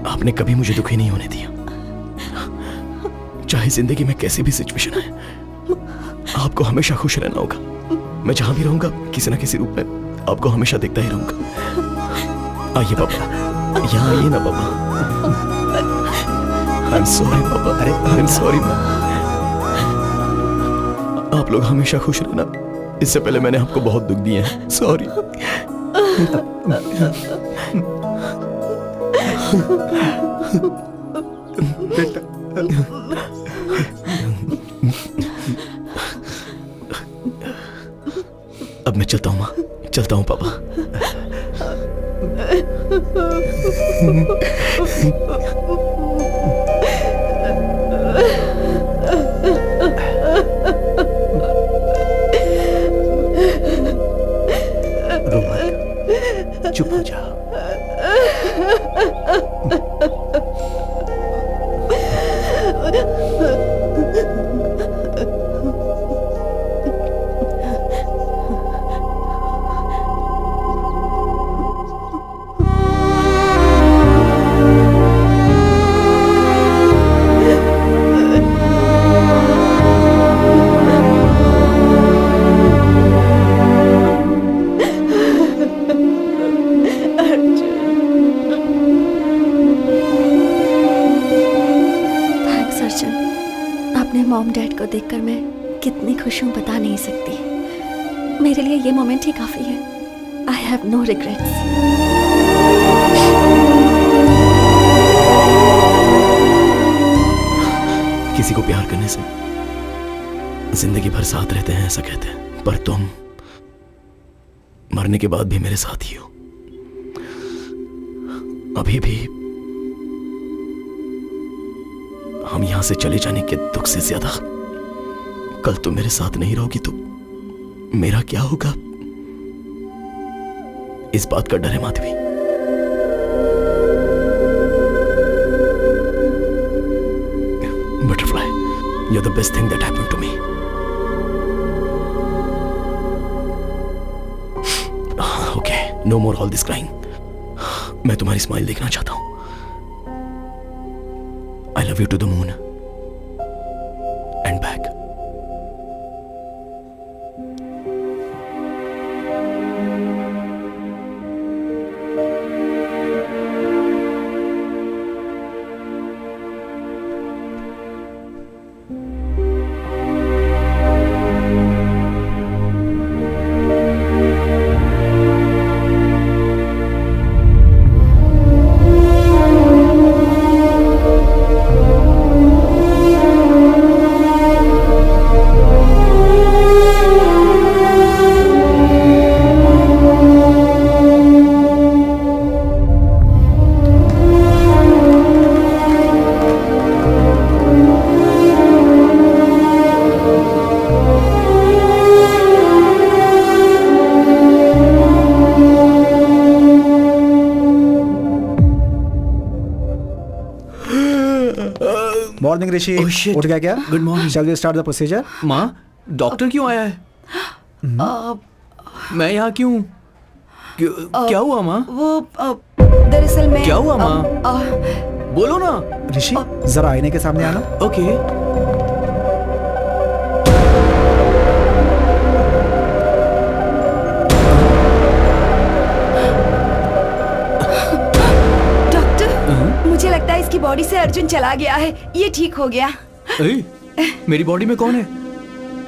आपने कभी मुझे दुखी नहीं होने दिया। चाहे जिंदगी में कैसी भी सिचुएशन है, आपको हमेशा खुश रहना होगा। मैं जहां भी रहूंगा किसी ना किसी रूप में आपको हमेशा देखता ही रहूंगा। आइए पापा, यहाँ आइए ना पापा। आई एम सॉरी पापा, अरे आई एम सॉरी। आप लोग हमेशा खुश रहना। इससे पहले मैंने आपको बहुत दुख दिए हैं, सॉरी। अब मैं चलता हूँ माँ, चलता हूँ पापा। रो मत, चुप हो जा। मॉम डैड को देखकर मैं कितनी खुश हूँ बता नहीं सकती। मेरे लिए ये मोमेंट ही काफी है। I have no regrets. किसी को प्यार करने से जिंदगी भर साथ रहते हैं ऐसा कहते हैं, पर तुम मरने के बाद भी मेरे साथ ही हो। अभी भी हम यहां से चले जाने के दुख से ज्यादा कल तुम मेरे साथ नहीं रहोगी तो मेरा क्या होगा, इस बात का डर है Madhavi. Butterfly, you're the best thing that happened to me. Okay, no more all this crying. मैं तुम्हारी स्माइल देखना चाहता हूं। I love you to the moon and back. Morning Rishi, उठ गया क्या? Good morning. Shall we start the procedure? माँ, doctor क्यों आया है? मैं यहाँ क्यों? क्या हुआ माँ? वो दरअसल मैं क्या हुआ माँ? बोलो ना। ऋषि, जरा आईने के सामने आना। ओके। मुझे लगता है इसकी बॉडी से अर्जुन चला गया है। ये ठीक हो गया। मेरी बॉडी में कौन है?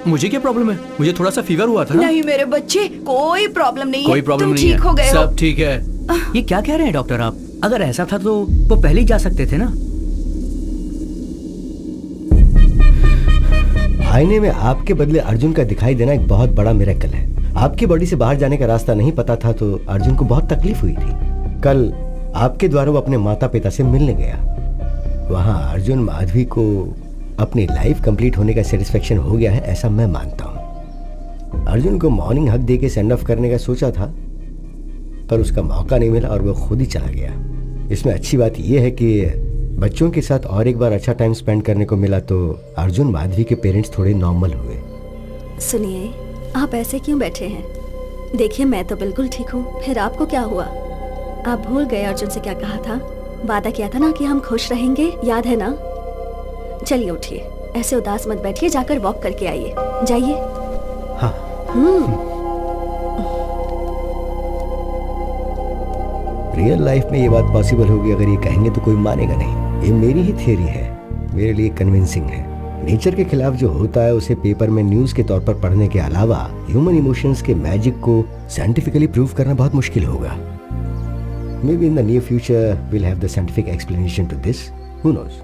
मुझे क्या प्रॉब्लम है? मुझे थोड़ा सा फीवर हुआ था ना? नहीं मेरे बच्चे, कोई प्रॉब्लम नहीं है। कोई प्रॉब्लम नहीं ठीक है। हो गए हो। सब ठीक है। ये क्या कह रहे हैं डॉक्टर आप? अगर ऐसा था तो वो पहले ही जा सकते थे ना? आईने में आपके बदले अर्जुन का दिखाई देना एक बहुत बड़ा मिरेकल है। आपकी बॉडी से बाहर जाने का रास्ता नहीं पता था तो अर्जुन को बहुत तकलीफ हुई थी। कल आपके द्वारा वो अपने माता पिता से मिलने गया। वहां अर्जुन माधवी को अपनी लाइफ कंप्लीट होने का सेटिस्फेक्शन हो गया है ऐसा मैं मानता हूं। अर्जुन को मॉर्निंग हक दे के सेंड ऑफ करने का सोचा था पर उसका मौका नहीं मिला और वो खुद ही चला गया। इसमें अच्छी बात यह है कि बच्चों के साथ और एक बार अच्छा टाइम स्पेंड करने को मिला तो अर्जुन माधवी के पेरेंट्स थोड़े नॉर्मल हुए। सुनिए, आप ऐसे क्यों बैठे हैं? देखिए मैं तो बिल्कुल ठीक हूँ। फिर आपको क्या हुआ? आप भूल गए अर्जुन से क्या कहा था? वादा किया था ना कि हम खुश रहेंगे, याद है ना? चलिए उठिए, ऐसे उदास मत बैठिए, जाकर वॉक करके आइए। जाइए। हाँ। रियल लाइफ में ये बात पॉसिबल होगी अगर ये कहेंगे तो कोई मानेगा नहीं। ये मेरी ही थियरी है, मेरे लिए कन्विंसिंग है। नेचर के खिलाफ जो होता है उसे पेपर में न्यूज के तौर पर पढ़ने के अलावा ह्यूमन इमोशंस के मैजिक को साइंटिफिकली प्रूव करना बहुत मुश्किल होगा। Maybe in the near future we'll have the scientific explanation to this. Who knows?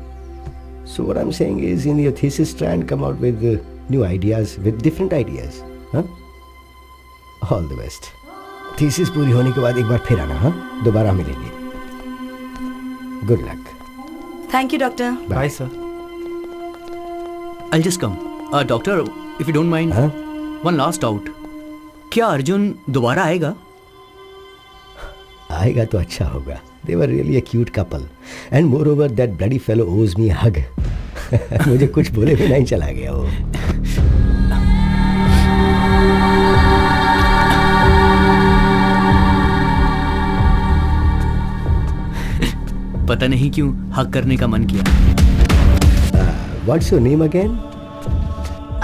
So what I'm saying is, in your thesis, try and come out with new ideas, with different ideas. Huh? All the best. Thesis पूरी होने के बाद एक बार फिर आना, हाँ? दोबारा मिलेंगे। Good luck. Thank you, doctor. Bye, sir. I'll just come. Doctor, if you don't mind, one last doubt. क्या अर्जुन दोबारा आएगा? आएगा तो अच्छा होगा. They were really a cute couple. And moreover, that bloody fellow owes me a hug. मुझे कुछ बोले भी नहीं चला गया वो. पता नहीं क्यों हक करने का मन किया. What's your name again?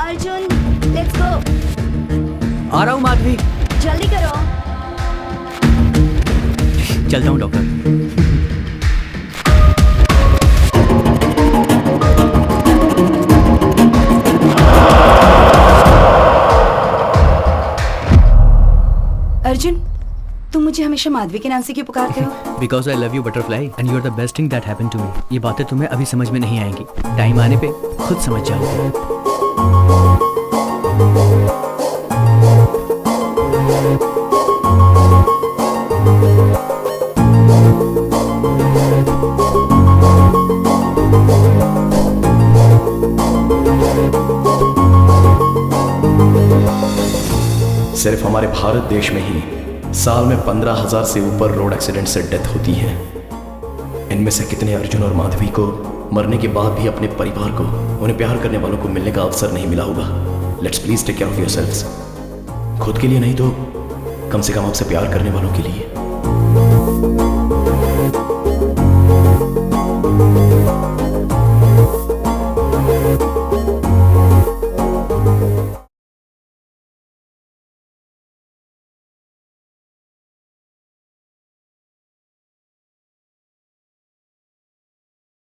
Arjun, let's go. आ रहा हूँ माधवी. जल्दी करो. चलता हूँ डॉक्टर. अर्जुन, तुम मुझे हमेशा माधवी के नाम से क्यों पुकारते हो? Because I love you butterfly and you are the best thing that happened to me. ये बातें तुम्हें अभी समझ में नहीं आएंगी. टाइम आने पे खुद समझ जाओगे. सिर्फ हमारे भारत देश में ही साल में 15,000 से ऊपर रोड एक्सीडेंट से डेथ होती है. इनमें से कितने अर्जुन और माधवी को मरने के बाद भी अपने परिवार को, उन्हें प्यार करने वालों को मिलने का अवसर नहीं मिला होगा. Let's please take care of yourselves. खुद के लिए नहीं तो कम से कम आपसे प्यार करने वालों के लिए.